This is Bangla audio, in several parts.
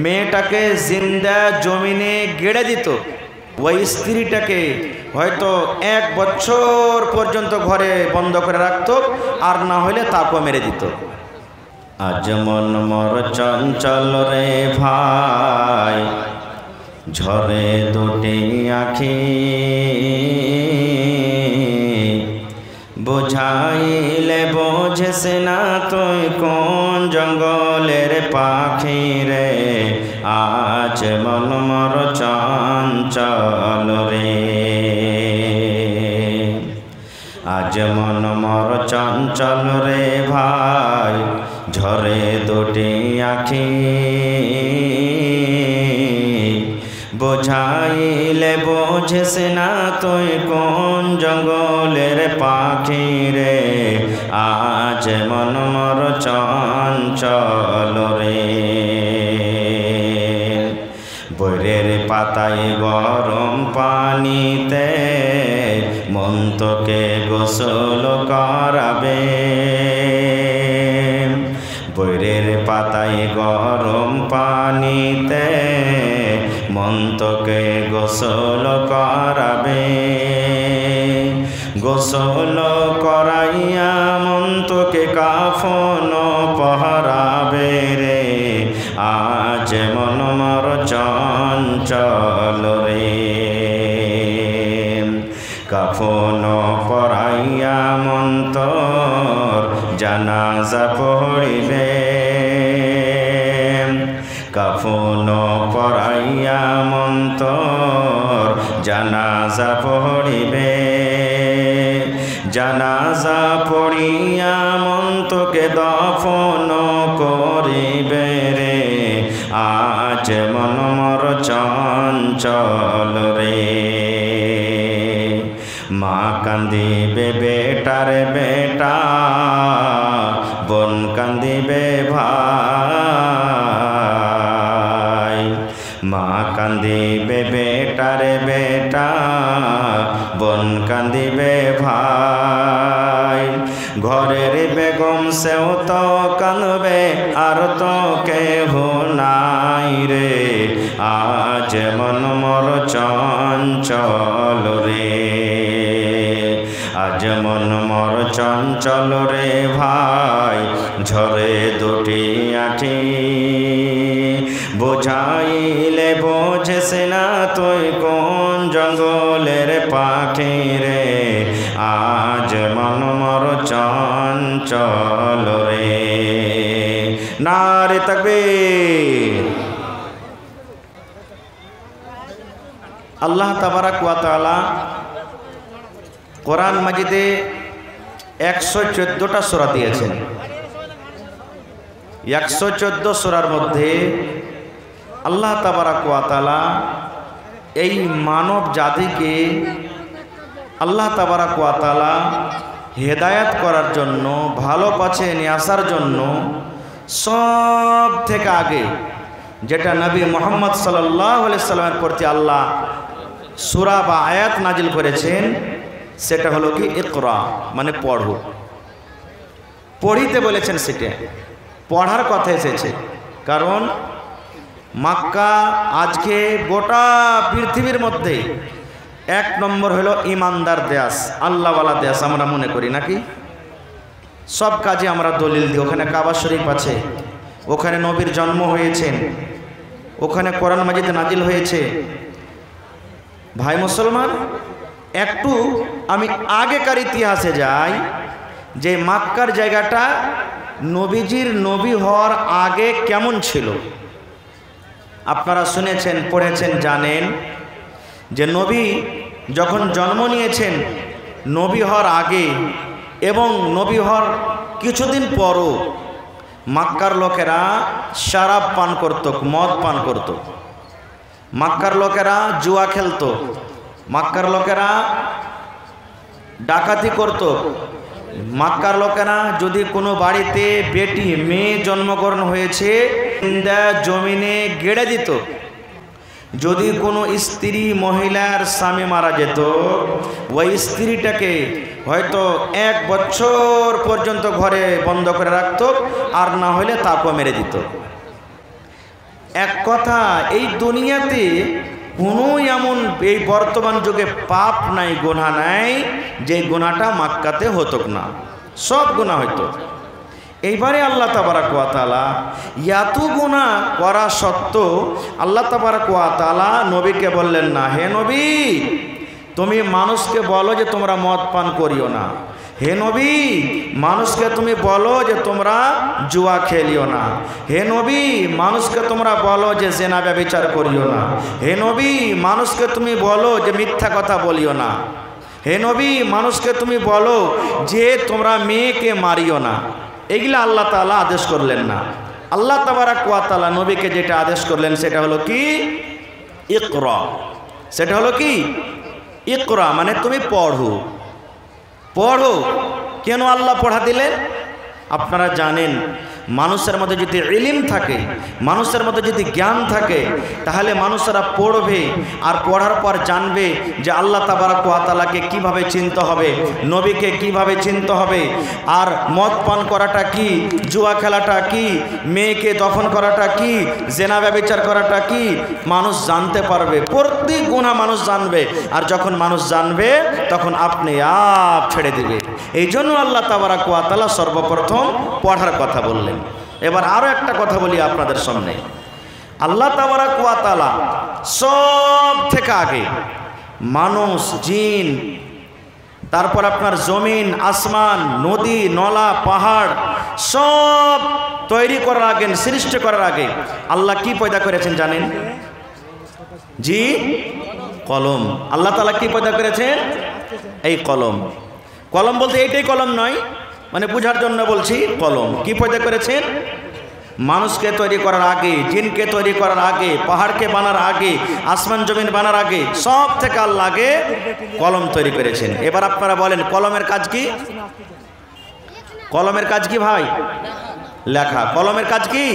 মেয়েটাকে জিন্দা জমিনে গেড়ে দিত, ওই স্ত্রীটাকে হয়তো 1 বছর পর্যন্ত ঘরে বন্ধ করে রাখত, আর না হলে তাকেও মেরে দিত। আজ মন মোর চঞ্চল রে ভাই, ঝরে দুটি আখি, বুঝাইলে বোঝেস না তুই কোন জঙ্গলের পাখি রে। আজ মন মোর চঞ্চল রে, আজ মন মোর চঞ্চল রে ভাই, ঝরে দুটি আখি, বুঝাইলে বোঝেস না তুই কোন জঙ্গলের পাখি রে। আজ মন মোর চঞ্চল রে। বৈরের পাতায় গরম পানিতে মন তোকে গোসল করাবে, বৈরের পাতায় গরম পানিতে মন তোকে গোসল করাবে, গোসল করাইয়া মন তোকে কাফন পহরাবে রে। আজ মন মোর চঞ্চল রে, কাফন পরাইয়া মন তোর জানাজা পড়িবে, কাফন পরাইয়া মন তোর জানাজা পড়িবে, জানাজা পড়িয়া মন তোকে দফন করিবে রে। আজ মন মোর চঞ্চল রে। মা কান্দিবে বেটার বেটা, বোন কান্দিবে ভাই, মা কান্দিবে বেটার বেটা, বোন কান্দিবে ভাই। ঘরের বেগম সেও তো কাঁদবে, আর তো কেহ নাই রে। আজ মন মোর চঞ্চল রে, আজ মন মোর চঞ্চল রে ভাই, ঝরে দুটি আখি, বুঝাইলে বোঝেস না তুই কোন জঙ্গলের পাখি রে। আজ মন মোর চঞ্চল রে। নারে তাকবীর। আল্লাহ তাবারাক ওয়া তাআলা কোরআন মাজিদে 114টা সূরা দিয়েছেন। 114 সূরার মধ্যে আল্লাহ তাবারাক ওয়া তাআলা এই মানব জাতিকে আল্লাহ তাবারাক ওয়া তাআলা হেদায়েত করার জন্য, ভালো পথে নিয়ে আসার জন্য সব থেকে আগে যেটা নবী মুহাম্মদ সাল্লাল্লাহু আলাইহি সাল্লামের প্রতি আল্লাহ সূরা বা আয়াত নাজিল করেছেন, সেটা হলো কি ইকরা, মানে পড়ো। পড়িতে বলেছেন, সেটা পড়ার কথা এসেছে। কারণ মক্কা আজকে গোটা পৃথিবীর মধ্যে 1 নম্বর হলো ইমানদার দেশ, আল্লাহওয়ালা দেশ আমরা মনে করি নাকি? সব কাজে আমরা দলিল দিই। ওখানে কাবা শরীফ আছে, ওখানে নবীর জন্ম হয়েছেন, ওখানে কোরআন মাজিদ নাজিল হয়েছে। ভাই মুসলমান, একটু আমি আগেকার ইতিহাসে যাই, যে মক্কার জায়গাটা নবীজির নবী হওয়ার আগে কেমন ছিল। আপনারা শুনেছেন, পড়েছেন, জানেন যে নবী যখন জন্ম নিয়েছেন, নবী হওয়ার আগে এবং নবী হওয়ার কিছুদিন পরও মক্কার লোকেরা শরাব পান করত, মদ পান করত, মক্কার লোকেরা জুয়া খেলত, মক্কার লোকেরা ডাকাতি করত, মক্কার লোকেরা যদি কোনো বাড়িতে বেটি মেয়ে জন্মগ্রহণ হয়েছে জমিনে গেড়ে দিত। যদি কোনো স্ত্রী মহিলার স্বামী মারা যেত, ওই স্ত্রীটাকে হয়তো 1 বছর পর্যন্ত ঘরে বন্ধ করে রাখত, আর না হলে তাকেও মেরে দিত। এক কথা এই দুনিয়াতে কোনো এমন এই বর্তমান যুগে পাপ নাই, গুনাহ নাই যে গুনাহটা মক্কাতে হতো না, সব গুনাহ হইতো। এইবারে আল্লাহ তাবারাক ওয়া তাআলা এত গুনাহ করা সত্ত্বেও আল্লাহ তাবারাক ওয়া তাআলা নবীকে বললেন না, হে নবী তুমি মানুষকে বলো যে তোমরা মদ পান করিও না, হে নবী মানুষকে তুমি বলো যে তোমরা জুয়া খেলিও না, হে নবী মানুষকে তোমরা বলো যে জেনা ব্যভিচার করিও না, হে নবী মানুষকে তুমি বলো যে মিথ্যা কথা বলিও না, হে নবী মানুষকে তুমি বলো যে তোমরা মেয়েকে মারিও না। এগুলা আল্লাহ তাআলা আদেশ করলেন না। আল্লাহ তাবারাক ওয়া তাআলা নবীকে যেটা আদেশ করলেন সেটা হলো কি ইকরা, সেটা হলো কি ইকরা, মানে তুমি পড়ো। পড়ো কেন আল্লাহ পড়া দিলেন? আপনারা জানেন মানুষের মধ্যে যদি ইলম থাকে, মানুষের মধ্যে যদি জ্ঞান থাকে, তাহলে মানুষেরা পড়বে আর পড়ার পর জানবে যে আল্লাহ তাবারাক ওয়া তাআলাকে কীভাবে চিনতে হবে, নবীকে কিভাবে চিনতে হবে, আর মদ পান করাটা কি, জুয়া খেলাটা কি, মেয়েকে দফন করাটা কি, জেনা ব্যভিচার করাটা কি, মানুষ জানতে পারবে। প্রত্যেক গুনাহ মানুষ জানবে, আর যখন মানুষ জানবে তখন আপনি আপ ছেড়ে দিবে। এই জন্য আল্লাহ তাবারাক ওয়া তাআলা সর্বপ্রথম পড়ার কথা বললেন। এবার আরো একটা কথা বলি আপনাদের সামনে। আল্লাহ তাবারাক ওয়া তাআলা সব থেকে আগে মানুষ, জিন, তারপর আপনার জমিন, আসমান, নদী, নলা, পাহাড় সব তৈরি করার আগে, সৃষ্টি করার আগে আল্লাহ কি পয়দা করেছেন জানেন? জি, কলম। আল্লাহ তাআলা কি পয়দা করেছেন? এই কলম। কলম বলতে এইটাই কলম নয়, মানে বুঝার জন্য বলছি। কলম কি পয়দা করেছেন? মানুষকে তৈরি করার আগে, জিনকে তৈরি করার আগে, পাহাড়কে বানার আগে, আসমান জমিন বানার আগে সব থেকে আল্লাহ আগে কলম তৈরি করেছেন। এবার আপনারা বলেন কলমের কাজ কি? কলমের কাজ কি ভাই? লেখা। কলমের কাজ কি?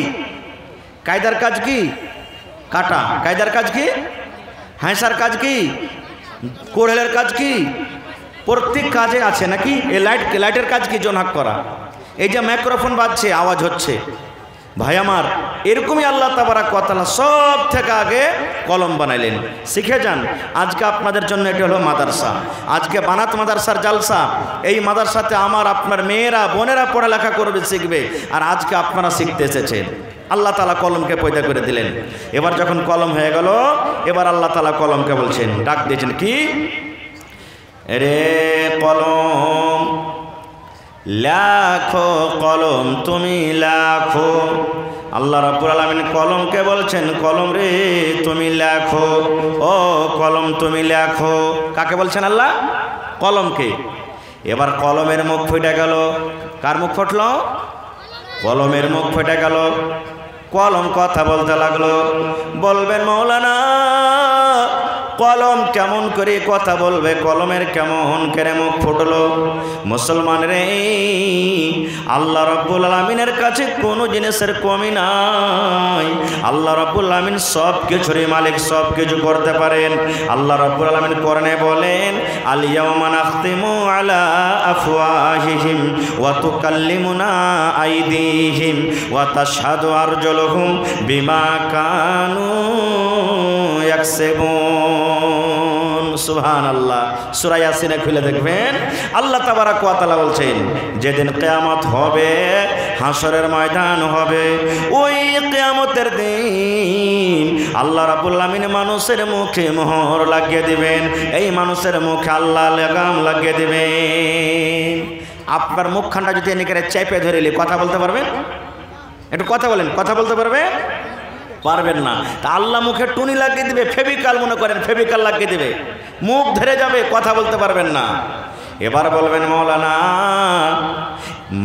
কায়দার কাজ কি? কাটা। কায়দার কাজ কি? হাঁসার কাজ কি? কোড়েলের কাজ কি? প্রত্যেক কাজে আছে নাকি? এই লাইটের কাজ কি? জোনাক করা। এই যে মাইক্রোফোন বাজছে, আওয়াজ হচ্ছে, ভাই আমার, এরকমই আল্লাহ তাবারাক ওয়া তাআলা সব থেকে আগে কলম বানাইলেন। শিখে যান। আজকে আপনাদের জন্য এটা হলো মাদ্রাসা, আজকে বানাত মাদ্রাসার জালসা। এই মাদ্রাসাতে আমার আপনার মেয়েরা, বোনেরা পড়ালেখা করবে, শিখবে, আর আজকে আপনারা শিখতে এসেছেন। আল্লাহ তাআলা কলমকে পয়দা করে দিলেন। এবার যখন কলম হয়ে গেল, এবার আল্লাহ তাআলা কলমকে বলছেন, ডাক দিয়েছেন কি? রে কলম লেখো, কলম তুমি লেখো। আল্লাহ রাব্বুল আলামিন কলমকে বলছেন, কলম রে তুমি লেখো, ও কলম তুমি লেখো। কাকে বলছেন আল্লাহ? কলমকে। এবার কলমের মুখ ফেটে গেল। কার মুখ ফুটল? কলমের মুখ ফেটে গেল। কলম কথা বলতে লাগলো। বলবেন মৌলানা কলম কেমন করে কথা বলবে? কলমের কেমন করে মুখ ফুটলো? মুসলমান রে, আল্লাহ রাব্বুল আলামিনের কাছে কোনো জিনিসের কমি নাই। আল্লাহ রাব্বুল আলামিন সব কিছুরই মালিক, সব কিছু করতে পারেন। আল্লাহ রাব্বুল আলামিন কোরআনে বলেন, আল ইয়াওমা নাখতিমু আলা আফওয়াহিহিম ওয়া তুকাল্লিমুনা আইদিহিম ওয়া তাশহাদু আরজুলুহুম বিমা কানু ইয়াকসিবুন। সুবহানাল্লাহ। সূরা ইয়াসিনে খুলে দেখবেন আল্লাহ তাবারাক ওয়া তাআলা বলছেন, যেদিন কিয়ামত হবে, হাসরের ময়দান হবে, ওই কিয়ামতের দিন আল্লাহ রাব্বুল আলামিন মানুষের মুখে মোহর লাগিয়ে দিবেন। এই মানুষের মুখে আল্লাহ লাগাম লাগিয়ে দিবেন। আপনার মুখখানটা যদি এনেকে চেপে ধরেলে কথা বলতে পারবেন? একটু কথা বলেন, কথা বলতে পারবে? পারবেন না। তা আল্লাহ মুখে টুনি লাগিয়ে দিবে, ফেভিকাল মনে করেন, ফেভিকাল লাগিয়ে দিবে, মুখ ধরে যাবে, কথা বলতে পারবেন না। এবার বলবেন মৌলানা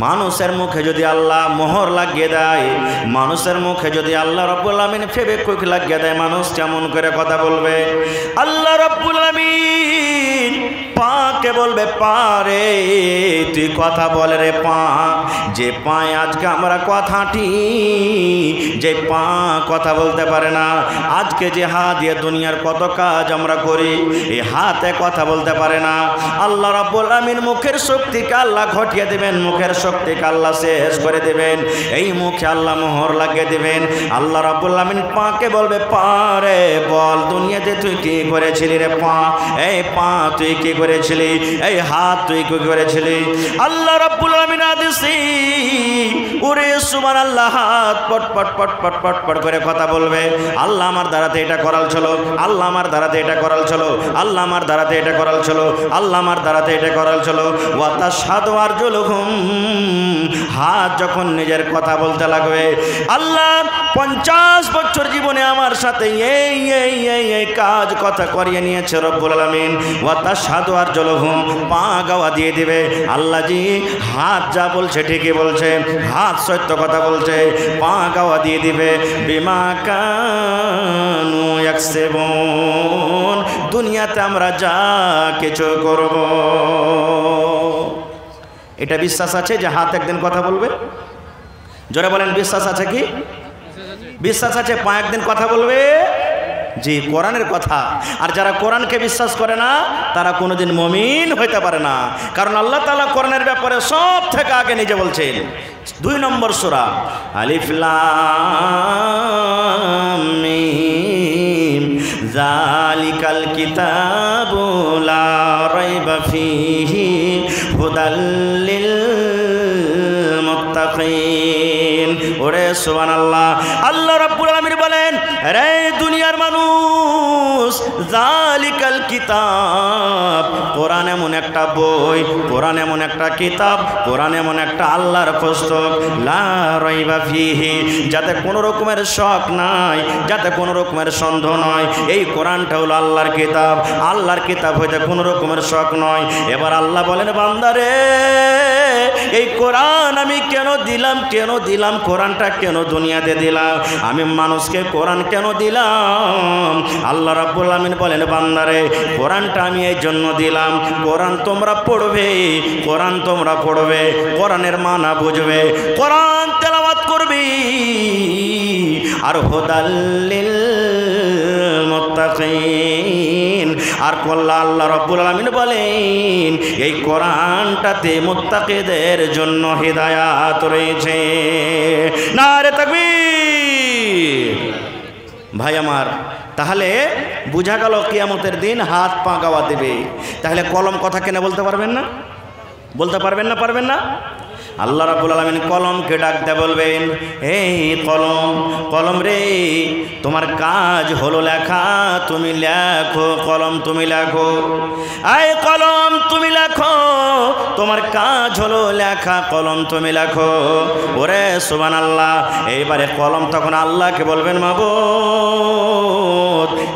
মানুষের মুখে যদি আল্লাহ মোহর লাগিয়ে দেয়, মানুষের মুখে যদি আল্লাহ রাব্বুল আলামিন ফেভিকুইক লাগিয়ে দেয়, মানুষ কেমন করে কথা বলবে? আল্লাহ রাব্বুল আলামিন পাকে বলবে পা রে তুই কথা বলে রে পা, যে পায়ে আজকে আমরা কথাটি, যে পা কথা বলতে পারে না, আজকে যে হাত দিয়ে দুনিয়ার কত কাজ আমরা করি, এই হাতে কথা বলতে পারে না। আল্লাহ রাব্বুল আমিন মুখের শক্তিকে আল্লাহ ঘটিয়ে দেবেন, মুখের শক্তিকে আল্লাহ শেষ করে দেবেন, এই মুখে আল্লাহ মোহর লাগিয়ে দেবেন। আল্লাহ রাব্বুল আমিন পাকে বলবে পা রে বল দুনিয়াতে তুই কি করেছিলি রে পা, এই পা তুই কি করেছিলি, এই হাত তুই কি করেছিলি। আল্লাহ রাব্বুল আমিন আদেশে ওরে সুবহানাল্লাহ হাত পট পট পট পট পট পট করে কথা বলবে। আল্লাহ আমার দ্বারাতে এটা করাল ছিল, আল্লাহ আমার দ্বারাতে এটা করাল ছিল, আল্লাহ আমার দ্বারাতে এটা করাল ছিল, আল্লাহ আমার দ্বারাতে এটা করাল ছিল। ওয়া তাশহাদু আরজুলুহুম, হাত যখন নিজের কথা বলতে লাগবে, আল্লাহ 50 বছর জীবনে আমার সাথে এই এই এই এই কাজ কথা করিয়ে নিয়েছে রব্বুল আলামিন। ওয়া তাশহাদু আরজুলুহুম, পা গাওয়া দিয়ে দিবে আল্লাহ জি হাত যা বলছে ঠিকই বলছে, হাত সত্য কথা বলছে, পা গাওয়া দিয়ে দিবে বিমা কানু ইয়াকসিবুন, দুনিয়াতে আমরা যা কিছু করব। এটা বিশ্বাস আছে যে হাত একদিন কথা বলবে? জোরে বলেন বিশ্বাস আছে কি? বিশ্বাস আছে পা একদিন কথা বলবে? জি, কোরআনের কথা। আর যারা কোরআনকে বিশ্বাস করে না তারা কোনোদিন মুমিন হইতে পারে না, কারণ আল্লাহ তাআলা কোরআনের ব্যাপারে সব থেকে আগে নিজে বলছেন। 2 নম্বর সূরা আলিফ লাম মিম যালিকাল কিতাবু লা রাইবা ফীহি হুদাল লিল মুত্তাকিন। ওরে সুবহানাল্লাহ, আল্লাহ রাব্বুল আলামিন বলেন রে দুনিয়ার মানুষ, যালিকাল কিতাব, কোরআন এমন একটা বই, কোরআন এমন একটা কিতাব, কোরআন এমন একটা আল্লাহর পুস্তক, লা রাইবা ফীহি, যাতে কোনো রকমের শক নাই, যাতে কোনো রকমের সন্দেহ নয়। এই কোরআনটা হলো আল্লাহর কিতাব, আল্লাহর কিতাব হইতে কোনো রকমের শক নয়। এবার আল্লাহ বলেন বান্দারে এই কোরআন আমি কেন দিলাম, কেন দিলাম, কোরআনটা কেন দুনিয়াতে দিলাম, আমি মানুষকে কোরআন কেন দিলাম? আল্লাহ রাব্বুল আমিন বলেন বান্দারে কোরআনটা আমি এই জন্য দিলাম, কোরআন তোমরা পড়বে, কোরআন তোমরা পড়বে, কোরআনের মানা বুঝবে, কোরআন তেলাওয়াত করবি, আর হুদাল লিল মুত্তাকিন। আর আল্লাহ রাব্বুল আলামিন বলেন এই কোরআনটাতে মুত্তাকিদের জন্য হিদায়াত রয়েছে। নারে তাকবীর। ভাই আমার, তাহলে বোঝা গেল কিয়ামতের দিন হাত পা গাওয়া দেবে। তাহলে কলম কথা কেন বলতে পারবেন না? বলতে পারবেন না? পারবেন না? আল্লাহ রাব্বুল আলামিন কলমকে ডাক দিয়ে বলবেন এই কলম, কলম রে তোমার কাজ হলো লেখা, তুমি লেখো কলম, তুমি লেখো, আয় কলম তুমি লেখো, তোমার কাজ হলো লেখা, কলম তুমি লেখো। ওরে সুবহানাল্লাহ, এইবারে কলম তখন আল্লাহকে বলবেন মাবুদ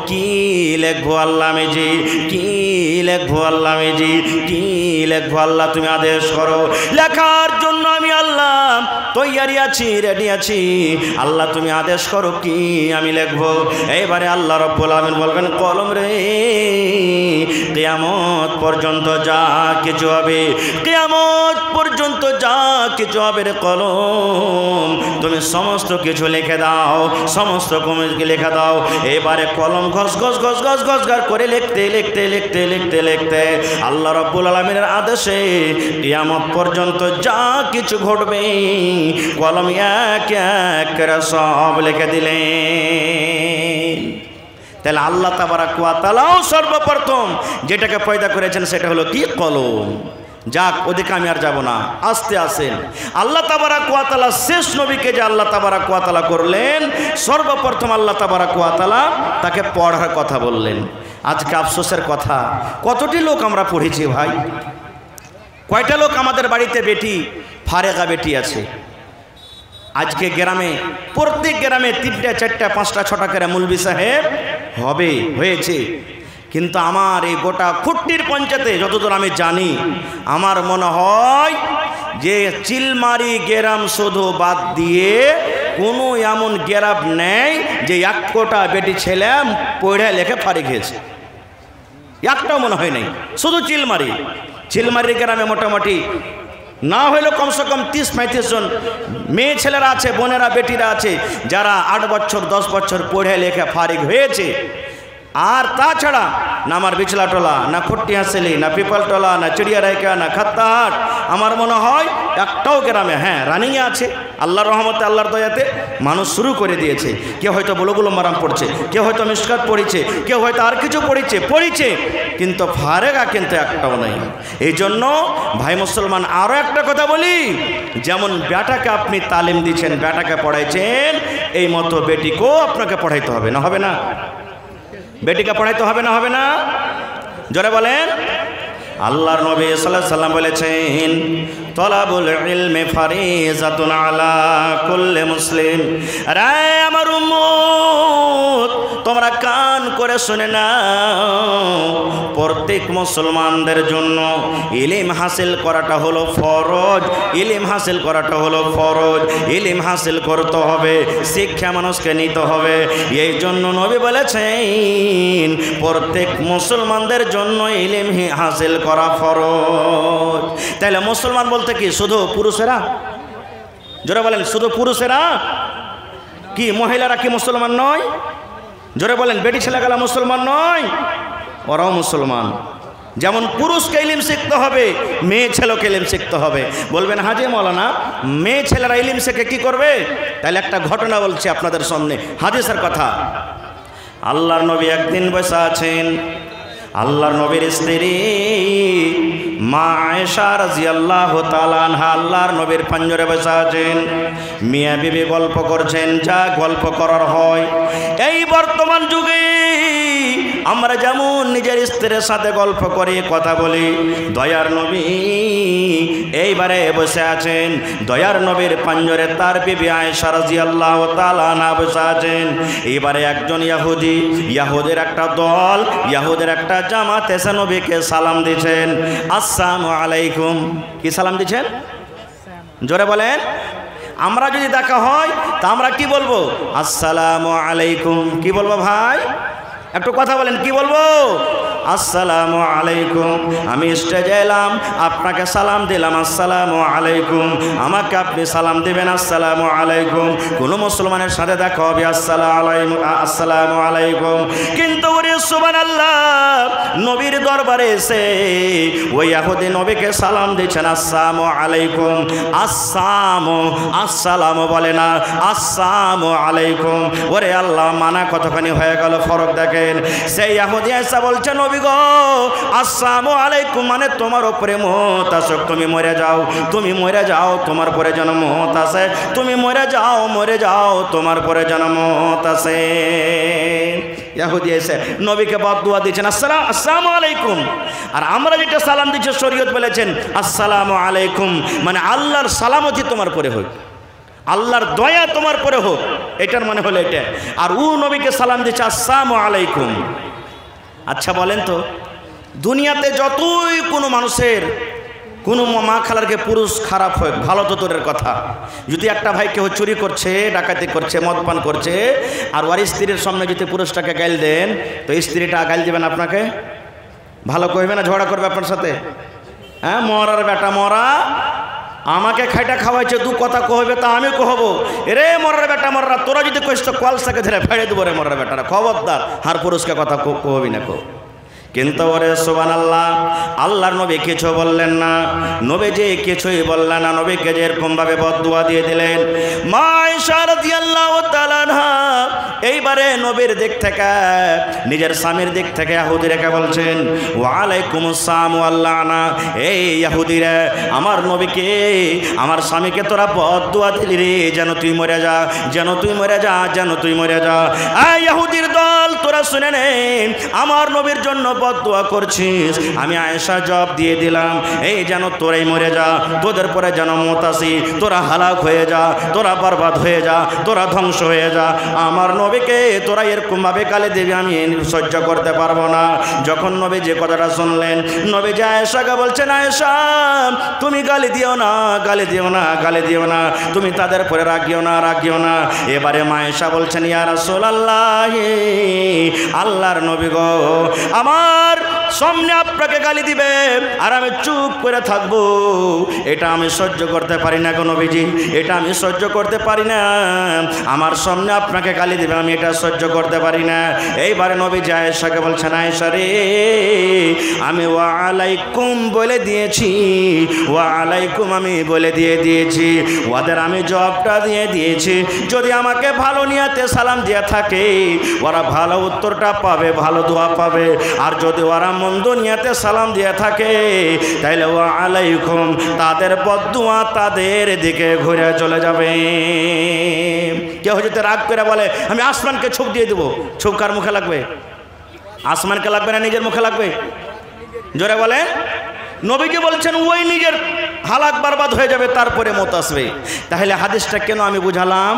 কি লিখবো আল্লাহ মেজি, কি লিখবো আল্লাহ মেজি, কি লিখবো আল্লাহ তুমি আদেশ করো। লেখার জন্য আমি আল্লাহ তৈয়ারি আছি, রেডি আছি, আল্লাহ তুমি আদেশ করো কি আমি লিখবো। এইবারে আল্লাহ রাব্বুল আলামিন বলবেন কলম রে কিয়ামত পর্যন্ত যা কিছু হবে, কিয়ামত পর্যন্ত যা কিছু হবে রে কলম তুমি সমস্ত কিছু লিখে দাও, সমস্ত কিছু লিখে দাও। এবারে কলম ঘস ঘস ঘস ঘস ঘস ঘস করে লিখতে লিখতে লিখতে লিখতে লিখতে আল্লাহ রাব্বুল আলামিনের আদেশে কিয়ামত পর্যন্ত যা কিছু ঘটবে কলম এক এক করে সব লিখে দিলেন। তাহলে আল্লাহ তাবারাক ওয়া তাআলাও সর্বপ্রথম যেটাকে পয়দা করেছেন সেটা হলো কি? কলম। যাক, ওদিকে আমি আর যাব না, আস্তে আসেন। আল্লাহ তাবারাক ওয়া তাআলা শেষ নবীকে যে আল্লাহ তাবারাক ওয়া তাআলা করলেন, সর্বপ্রথম আল্লাহ তাবারাক ওয়া তাআলা তাকে পড়ার কথা বললেন। আজকে আফসোসের কথা, কতটি লোক আমরা পড়েছি ভাই, কয়টা লোক আমাদের বাড়িতে বেটি ফারেগা বেটি আছে। আজকে গ্রামে, প্রত্যেক গ্রামে 3টা 4টা 5টা 6টা করে মৌলভী সাহেব হবে, হয়েছে। কিন্তু আমার এই গোটা খুট্টির পঞ্চায়েতে যতদূর আমি জানি, আমার মনে হয় যে চিলমারি গ্রাম শুধু বাদ দিয়ে কোনো এমন গ্রাম নেই যে 1 কোটা বেটি ছেলে পড়ে লেখে ফারিক হয়েছে। একটাও মনে হয় নাই, শুধু চিলমারি গ্রামে মোটামুটি না হইলেও কমসে কম 30-35 জন মেয়ে ছেলেরা আছে, বোনেরা বেটিরা আছে যারা 8 বছর 10 বছর পড়ে লেখা ফারিগ হয়েছে। আর তাছাড়া না আমার বিচলাটোলা, না খুট্টি হাসেলি, না পিপালটোলা, না চিড়িয়ারাইকা, না খাত্তাহাট, আমার মনে হয় একটাও গ্রামে হ্যাঁ রানিংয়ে আছে। আল্লাহর রহমতে আল্লাহর দয়াতে মানুষ শুরু করে দিয়েছে। কেউ হয়তো বুলুগুল মারাম পড়ছে, কেউ হয়তো মিশকাত পড়েছে, কেউ হয়তো আর কিছু পড়েছে, কিন্তু ফারেগা কিন্তু একটাও নেই। এই জন্য ভাই মুসলমান আরও একটা কথা বলি, যেমন বেটাকে আপনি তালিম দিচ্ছেন, বেটাকে পড়াইছেন, এই মতো বেটিকেও আপনাকে পড়াইতে হবে, না হবে না? বেটিকে পড়াইতে হবে না হবে না? জোরে বলেন। আল্লাহর নবী সাল্লাল্লাহু আলাইহি সাল্লাম বলেছেন, তলাবুল ইলমি ফারিজাতুন আলা কুল্লি মুসলিম। আরে আমার উম্মত, তোমরা কান করে শুনে নাও, প্রত্যেক মুসলমানদের জন্য ইলম হাসিল করাটা হলো ফরজ। ইলম হাসিল করাটা হলো ফরজ। ইলম হাসিল করতে হবে, শিক্ষা মানুষকে নিতে হবে। এই জন্য নবী বলেছেন প্রত্যেক মুসলমানদের জন্য ইলম হাসিল করা ফরজ। তাহলে মুসলমান বলতে কি শুধু পুরুষেরা? জোরে বলেন, শুধু পুরুষেরা? কি মহিলারা কি মুসলমান নয়? জোরে বলেন, বেটি ছেলেগুলা মুসলমান নয়? ওরাও মুসলমান। যেমন পুরুষকে ইলম শিখতে হবে, মেয়ে ছেলেকে ইলম শিখতে হবে। বলবেন হাজি মৌলানা, মেয়ে ছেলেরা ইলম শিখে কি করবে? তাহলে একটা ঘটনা বলছি আপনাদের সামনে, হাদিসের কথা। আল্লাহর নবী একদিন বসে আছেন, আল্লাহর নবীর স্ত্রী মা আয়েশা রাদিয়াল্লাহু তাআলা আনহা আল্লাহর নবীর পাঞ্জরে বসে আছেন। মিয়া বিবি গল্প করছেন, যা গল্প করার হয়। এই বর্তমান যুগে আমরা যেমন নিজের স্ত্রীর সাথে গল্প করি, কথা বলি, দয়ার নবী এইবারে বসে আছেন। দয়ার নবীর পাঞ্জরে তার বিবি আয়েশা রাদিয়াল্লাহু তাআলা আনহা বসে আছেন। এইবারে একজন ইয়াহুদের একটা দল, ইয়াহুদের একটা জামাত এসে নবীকে সালাম দিয়েছেন, আসসালামু আলাইকুম। কি সালাম দিচ্ছেন? জোরে বলেন। আমরা যদি দেখা হয় তা আমরা কি বলবো? আসসালামু আলাইকুম। কি বলবো ভাই? একটু কথা বলেন, কি বলবো? আসসালামু আলাইকুম। আমি স্টেজে এলাম, আপনাকে সালাম দিলাম, আসসালামু আলাইকুম। আমাকে আপনি সালাম দিবেন, আসসালামু আলাইকুম। কোন মুসলমানের সাথে দেখা হবে, আসসালামু আলাইকুম। কিন্তু ওরে সুবহানাল্লাহ, নবীর দরবারে এসে ওই ইহুদি নবীকে সালাম দিচ্ছেন, আসসালামু আলাইকুম। আসসালামু বলে না, আসসালামু আলাইকুম। ওরে আল্লাহ, মানা কতখানি হয়ে গেল, ফরক দেখেন। সেই ইহুদি এসে বলছে, নবী গো, আসসালামু আলাইকুম মানে তোমার উপরে মত আছে, তুমি মরে যাও, তুমি মরে যাও, তোমার পরে যেন মত আছে, তুমি মরে যাও, তোমার পরে যেন মত আছে। ইহুদি এসে নবীকে বদদুয়া দিয়েছেন, আসসালামু আলাইকুম। আর আমরা যেটা সালাম দিচ্ছি, শরীয়ত বলেছেন আসসালামু আলাইকুম মানে আল্লাহর সালামতি তোমার পরে হোক, আল্লাহর দয়া তোমার পরে হোক, এটার মানে হলো এটা। আর ও নবীকে সালাম দিচ্ছে আসসালামু আলাইকুম। আচ্ছা বলেন তো, দুনিয়াতে যতই কোনো মানুষের কোনো মা খালারকে পুরুষ খারাপ হয়, ভালো তো দূরের কথা, যদি একটা ভাই কেউ চুরি করছে, ডাকাতি করছে, মদ পান করছে, আর ওর স্ত্রীর সামনে যদি পুরুষটাকে গাইল দেন, তো স্ত্রীটা গাইল দেবেন আপনাকে? ভালো কইবে না ঝগড়া করবে আপনার সাথে? হ্যাঁ, মরার বেটা মরা, আমাকে খাইটা খাওয়াইছে, দু কথা কহবে তা আমি কহবো, রে মরার বেটা মরা, তোরা যদি কইস তো কলসাকে ধরে ফেড়ে দেবো রে মরার বেটারা, খবরদার হার পুরুষকে কথা কহবি না কো। কিন্তু ওরে সুবহানাল্লাহ, আল্লাহর নবী কিছু বললেন না, নবী যে কিছুই বললেন না, নবীকে যে এরকমভাবে বদদুয়া দিয়ে দিলেন। মা আয়েশা রাদিয়াল্লাহু তাআলা আনহা এইবারে নবীর দিক থেকে, নিজের স্বামীর দিক থেকে ইহুদি রেখে বলছেন, ওয়া আলাইকুমুস সালাম ওয়াল লানা। এই ইহুদিরা, আমার নবীকে, আমার স্বামীকে তোরা বদদুয়া দিলি রে, যেন তুই মরে যা, যেন তুই মরে যা, যেন তুই মরে যা। এই ইহুদির দল, তোরা শুনে নে, আমার নবীর জন্য বদদুয়া করছিস। আমি আয়েশা জবাব দিয়ে দিলাম, এই যেন তোরাই মরে যা, তোদের পরে যেন মত আসি, তোরা হালাক হয়ে যা, তোরা বরবাদ হয়ে যা, তোরা ধ্বংস হয়ে যা। আমার নবীকে তোরা এরকম ভাবে গালি দেবে, আমি সহ্য করতে পারবো না। যখন নবী যে কথাটা শুনলেন, নবী যে আয়েশাকে বলছেন, আয়েশা তুমি গালি দিও না, গালি দিও না, গালি দিও না, তুমি তাদের পরে রাগিও না, রাগিও না। এবারে মা আয়েশা বলছেন, ইয়া রাসূলুল্লাহ, আল্লাহর নবী গো, আমার সামনে আপনাকে গালি দিবে আর আমি চুপ করে থাকবো, এটা আমি সহ্য করতে পারি না গো নবীজি, এটা আমি সহ্য করতে পারি না। আমার সামনে আপনাকে গালি দিবে, আমি এটা সহ্য করতে পারি না। এইবারে নবীজি আয়েশাকে বলছেন, আয়েশা রে, আমি ওয়া আলাইকুম বলে দিয়েছি, ওয়া আলাইকুম আমি বলে দিয়েছি, ওদের আমি জবাবটা দিয়ে দিয়েছি। যদি আমাকে ভালো নিয়াতে সালাম দিয়ে থাকে ওরা ভালো উত্তরটা পাবে, ভালো দোয়া পাবে। আর যদি ওরা মন্দ নিয়াতে সালাম দিয়ে থাকে তাহলে ওয়া আলাইকুম, তাদের বদদুয়া তাদের দিকে ঘুরে চলে যাবে। কেউ যদি রাগ করে বলে আমি আসমানকে ছুপ দিয়ে দেবো, ছুপ কার মুখে লাগবে? আসমানকে লাগবে না নিজের মুখে লাগবে? জোরে বলে। নবীজি বলছেন ওই নিজের হালাক বরবাদ হয়ে যাবে, তারপরে মত আসবে। তাহলে হাদিসটা কেন আমি বুঝালাম?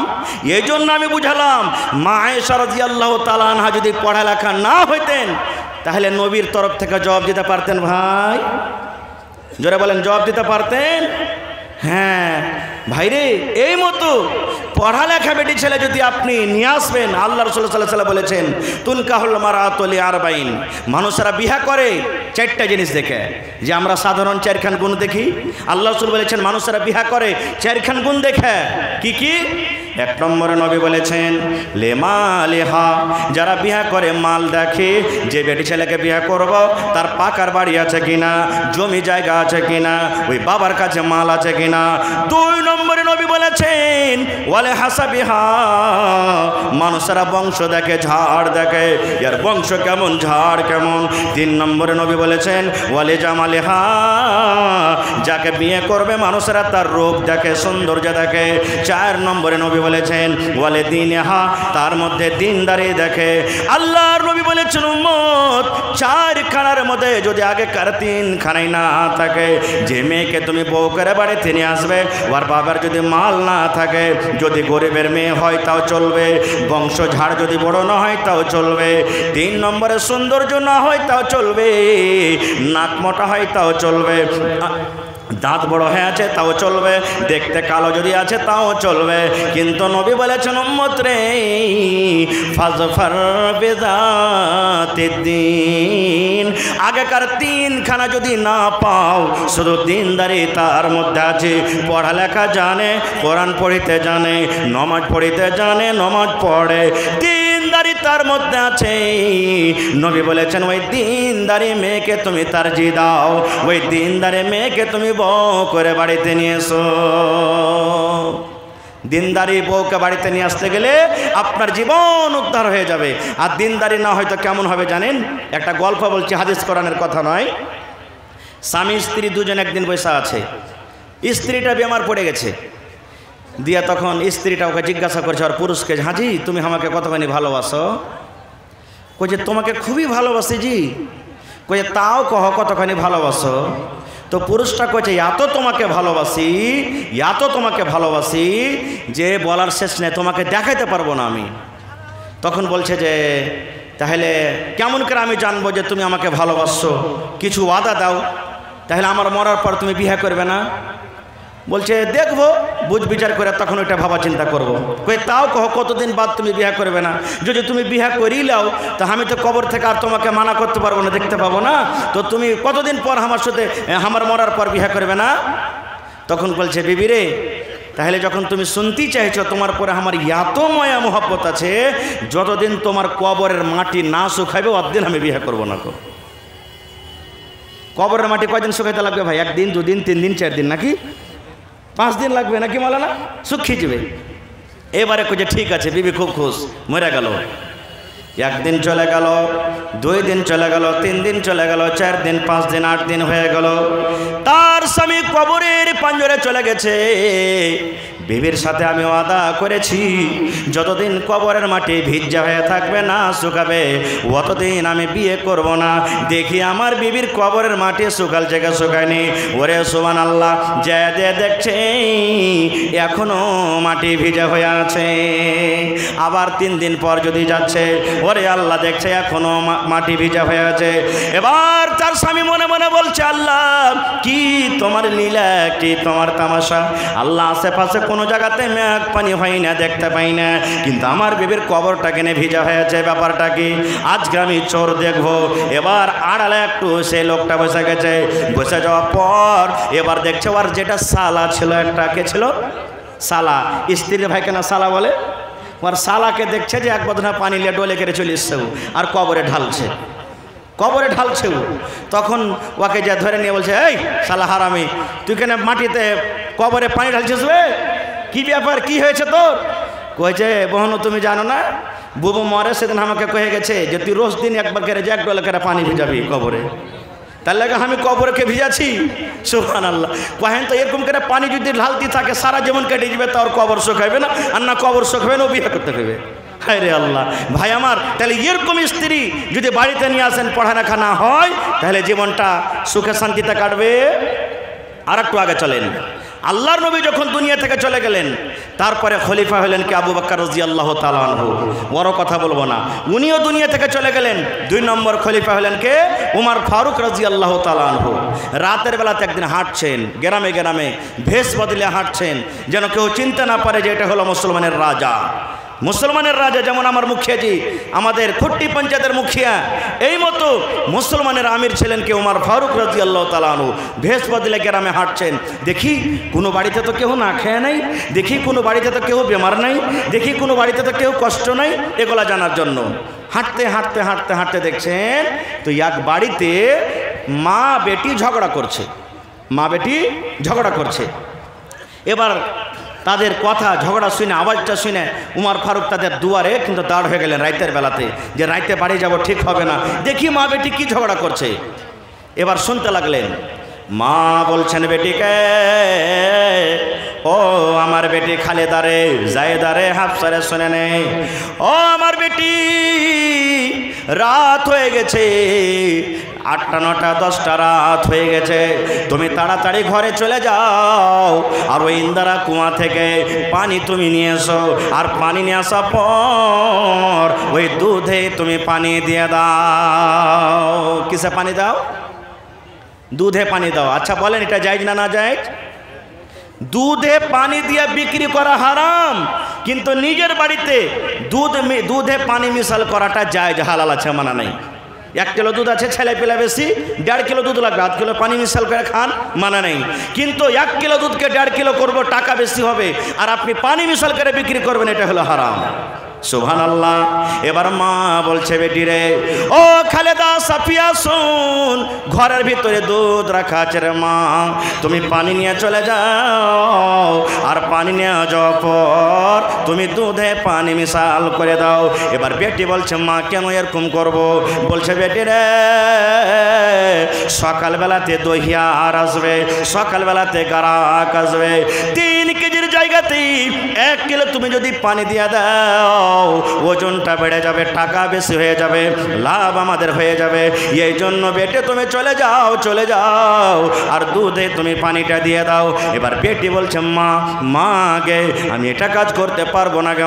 এই জন্য আমি বুঝালাম, মা আয়েশা রাদিয়াল্লাহু তাআলা আনহা যদি পড়ালেখা না হইতেন তাহলে নবীর তরফ থেকে জবাব দিতে পারতেন? ভাই জোরে বলেন, জবাব দিতে পারতেন? হ্যাঁ ভাইরে, এই মতো পড়ালেখা বেটি ছেলে যদি আপনি নিয়ে আসবেন, আল্লাহ রাসূল সাল্লাল্লাহু আলাইহি ওয়াসাল্লাম বলেছেন তুনকাহুল মারাতু লিআরবাইন, মানুষেরা বিয়া করে চারটা জিনিস দেখে। যে আমরা সাধারণ চারখান গুণ দেখি, আল্লাহ রাসূল বলেছেন মানুষেরা বিয়া করে চারখান গুণ দেখে। কি কি? এক নম্বরে নবী বলেছেন লেমালিহা, যারা বিয়া করে মাল দেখে, যে বেটি ছেলেকে বিয়া করব তার পাকার বাড়ি আছে কিনা, জমি জায়গা আছে কিনা, ওই বাবার কাছে মাল আছে কিনা। দুই নম্বরে নবী বলেছেন ওয়ালে হাসাবিহা, মানুষেরা বংশ দেখে, ঝাড় দেখে, এর বংশ কেমন, ঝাড় কেমন। তিন নম্বরে নবী বলেছেন ওয়ালে জামালিহা, যাকে বিয়ে করবে মানুষেরা তার রূপ দেখে, সৌন্দর্য দেখে। চার নম্বরে নবী বলেছেন ওয়ালে দিনহা, তার মধ্যে দিনদারি দেখে। আল্লাহর নবী বলেছেন উম্মত, চারখানার মধ্যে যদি আগেকার তিনখানাই না থাকে, যে মেয়েকে তুমি বউ করে বাড়িতে নিয়ে আসবে ওর বাবার যদি মাল না থাকে, যদি গরিবের মেয়ে হয় তাও চলবে, বংশ ঝাড় যদি বড় না হয় তাও চলবে, তিন নম্বরে সৌন্দর্য না হয় তাও চলবে, নাক মোটা হয় তাও চলবে, দাঁত বড় হয়ে আছে তাও চলবে, দেখতে কালো যদি আছে তাও চলবে। কিন্তু নবী বলেছেন উম্মত রে, ফাজফার বিযাতিদ্দিন, আগেকার তিনখানা যদি না পাও, শুধু দিনদারি তার মধ্যে আছে, পড়ালেখা জানে, কোরআন পড়িতে জানে, নমাজ পড়িতে জানে, নমাজ পড়ে, দিনদারি তার মধ্যে আছে। নবী বলেছেন ওই দিনদারি মেয়েকে তুমি তারজি দাও, ওই দিনদারি মেয়েকে তুমি বউ করে বাড়িতে নিয়ে এসো। দিনদারি বউকে বাড়িতে নিয়ে আসতে গেলে আপনার জীবন উদ্ধার হয়ে যাবে। আর দিনদারি না হয়তো কেমন হবে জানেন? একটা গল্প বলছি, হাদিস কোরআনের কথা নয়। স্বামী স্ত্রী দুজন একদিন বসে আছে, স্ত্রীটা বেমার পড়ে গেছে। দিয়া তখন স্ত্রীটা ওকে জিজ্ঞাসা করছে আর পুরুষকে, হাজি তুমি আমাকে কতখানি ভালোবাসো? কইছে তোমাকে খুবই ভালোবাসি জি। কইছে তাও কহ কতখানি ভালোবাসো? তো পুরুষটা কইছে এত তোমাকে ভালোবাসি, এত তোমাকে ভালোবাসি যে বলার শেষ নেই, তোমাকে দেখাইতে পারবো না আমি। তখন বলছে যে তাহলে কেমন করে আমি জানবো যে তুমি আমাকে ভালোবাসছো? কিছু ওয়াদা দাও, তাহলে আমার মরার পর তুমি বিয়ে করবে না। বলছে দেখবো, বুঝ বিচার করে তখন ওইটা ভাবা চিন্তা করবো। কই তাও কহ কতদিন বাদ তুমি বিয়ে করবে না? যদি তুমি বিয়ে করেই লাও তা আমি তো কবর থেকে আর তোমাকে মানা করতে পারবো না, দেখতে পাবো না, তো তুমি কতদিন পর আমার সাথে, আমার মরার পর বিয়ে করবে না? তখন বলছে বিবি রে, তাহলে যখন তুমি শুনতেই চাইছো তোমার পরে আমার এত মায়া মোহাব্বত আছে, যতদিন তোমার কবরের মাটি না শুকাইবে অতদিন আমি বিয়ে করবো না। কবরের মাটি কয়দিন শুকাইতে লাগবে ভাই? একদিন, দুদিন, 3 দিন, 4 দিন, নাকি 5 দিন লাগবে নাকি মালানা? শুকিয়ে যাবে। এবারে কইছে ঠিক আছে, বিবি খুব খুশ, মরে গেল। 1 দিন চলে গেল, 2 দিন চলে গেল, 3 দিন চলে গেল, 4 দিন, 5 দিন, 8 দিন হয়ে গেল। তার স্বামী কবরের পাঞ্জরে চলে গেছে। বিবির সাথে আমি ওয়াদা করেছি যতদিন কবরের মাটি ভিজা হয়ে থাকবে না শুকাবে অতদিন আমি বিয়ে করব না। দেখি আমার বিবির কবরের মাটি শুকাল জায়গা শুকায়নি। ওরে সুবহানাল্লাহ, যে দেখছে এখনো মাটি ভিজা হয়ে আছে। আবার 3 দিন পর যদি যাচ্ছে, ওরে আল্লাহ দেখছে এখনো মাটি ভিজা হয়ে আছে। এবার তার স্বামী মনে মনে বলছে, আল্লাহ কি তোমার লীলা, কি তোমার তামাশা। আল্লাহ আশেপাশে কোন কোনো জায়গাতে মেঘ পানি হয় না, দেখতে পাই না, কিন্তু আমার বিবির কবরটা কেনে ভিজা হয়েছে। ব্যাপারটা কি? আজকে আমি চোর দেখবো। এবার আড়ালে একটু সেই লোকটা বসে গেছে। বসে যাওয়ার পর এবার দেখছে ওর যেটা সালা ছিল, একটা কে ছিল? সালা। স্ত্রীর ভাইকে না সালা বলে? ওর সালাকে দেখছে যে এক বদনা পানি নিয়ে ডলে কেড়ে চলে এসছে আর কবরে ঢালছে, কবরে ঢালছে। তখন ওকে যা ধরে নিয়ে বলছে, এই শালা হারামি, তুই কেন মাটিতে কবরে পানি ঢালছিস রে? কি ব্যাপার, কি হয়েছে তোর? কয়েছে, বহন তুমি জানো না, বুবু মরে সেদিন আমাকে কয়ে গেছে যে তুই রোজ দিন একবার করে যে এক ডলে করে পানি ভিজাবি কবরে। তার লাগে আমি কবরকে ভিজাছি। সুবহানাল্লাহ। কহেন তো এরকম করে পানি যদি ঢালতে থাকে সারা জীবন কেটে যাবে, তার কবর শুকাইবে না, আর না কবর শুকাবে না, বিয়ে করতে হবে। হায় রে আল্লাহ। ভাই আমার, তাহলে এরকম স্ত্রী যদি বাড়িতে নিয়ে আসেন, পড়ালেখা না হয়, তাহলে জীবনটা সুখে শান্তিতে কাটবে। আর একটু আগে চলেন। আল্লাহর নবী যখন দুনিয়া থেকে চলে গেলেন, তারপরে খলিফা হলেন কে? আবু বকর রাদিয়াল্লাহু তাআলা আনহু। বড় কথা বলবো না, উনিও দুনিয়া থেকে চলে গেলেন। 2 নম্বর খলিফা হলেন কে? উমর ফারুক রাদিয়াল্লাহু তাআলা আনহু। রাতের বেলাতে একদিন হাঁটছেন, গ্রামে গ্রামে ভেষ বদলে হাঁটছেন, যেন কেউ চিনতে না পারে যে এটা হলো মুসলমানের রাজা। মুসলমানের রাজা যেমন আমার মুখিয়াজি, আমাদের খুট্টি পঞ্চায়েতের মুখিয়া, এই মতো মুসলমানের আমির ছিলেন কে? উমর ফারুক রাদিয়াল্লাহু তাআলা আনহু। ভেষ বদলে গ্রামে হাঁটছেন, দেখি কোনো বাড়িতে তো কেউ না খেয়ে নাই, দেখি কোনো বাড়িতে তো কেউ বেমার নাই, দেখি কোনো বাড়িতে তো কেউ কষ্ট নাই, এগুলা জানার জন্য হাঁটতে হাঁটতে হাঁটতে হাঁটতে দেখছেন তো এক বাড়িতে মা বেটি ঝগড়া করছে, মা বেটি ঝগড়া করছে। এবার তাদের কথা ঝগড়া শুনে, আওয়াজটা শুনে উমর ফারুক তাদের দুয়ারে কিন্তু দাঁড় হয়ে গেলেন রাতের বেলাতে, যে রাইতে বাড়ি যাব ঠিক হবে না, দেখি মা বেটি কি ঝগড়া করছে। এবার শুনতে লাগলেন, মা বলছেন বেটিকে, ও আমার বেটি খালেদারে জায়েদারে হাফসারে শুনে নে, ও আমার বেটি রাত হয়ে গেছে, 8টা 9টা 10টা রাত হয়ে গেছে, তুমি তাড়াতাড়ি ঘরে চলে যাও আর ওই ইন্দারা কুয়া থেকে পানি তুমি নিয়ে এসো, আর পানি নিয়ে আসার পর ওই দুধে তুমি পানি দিয়ে দাও। কিসে পানি দাও? দুধে পানি দাও। আচ্ছা বলেন, এটা জায়েজ না না জায়েজ? দুধে পানি দিয়ে বিক্রি করা হারাম, কিন্তু নিজের বাড়িতে দুধে পানি মিশাল করাটা জায়েজ, হালাল আছে, মানা নাই। 1 কিলো দুধ আছে, ছেলে পেলে বেশি, 1.5 কিলো দুধ লাগবে, 1/2 কিলো পানি মিশাল করে খান, মানা নেই। কিন্তু 1 কিলো দুধকে 1.5 কিলো করবো, টাকা বেশি হবে, আর আপনি পানি মিশাল করে বিক্রি করবেন, এটা হলো হারাম। সুবহানাল্লাহ। এবার মা বলছে, বেটি রে, ও খালেদা সাফিয়া শুন, ঘরের ভিতরে দুধ রাখা আছে রে মা, তুমি পানি নিয়ে চলে যাও, আর পানি নিয়ে যাওয়ার পর তুমি দুধে পানি মিশাল করে দাও। এবার বেটি বলছে, মা কেন এরকম করব? বলছে, বেটি রে, সকালবেলাতে দহিয়ার আসবে, সকালবেলাতে গারাক আসবে, 3 কেজির জায়গাতে 1 কিলো তুমি যদি পানি দিয়ে দাও, ওজনটা বেড়ে যাবে, টাকা বেশি হয়ে যাবে, লাভ আমাদের হয়ে যাবে। এই জন্য বেটে তুমি চলে যাও, চলে যাও, আর দুধে তুমি পানিটা দিয়ে দাও। এবার বেটি বলছে, মা গে আমি এটা কাজ করতে পারবো না গে,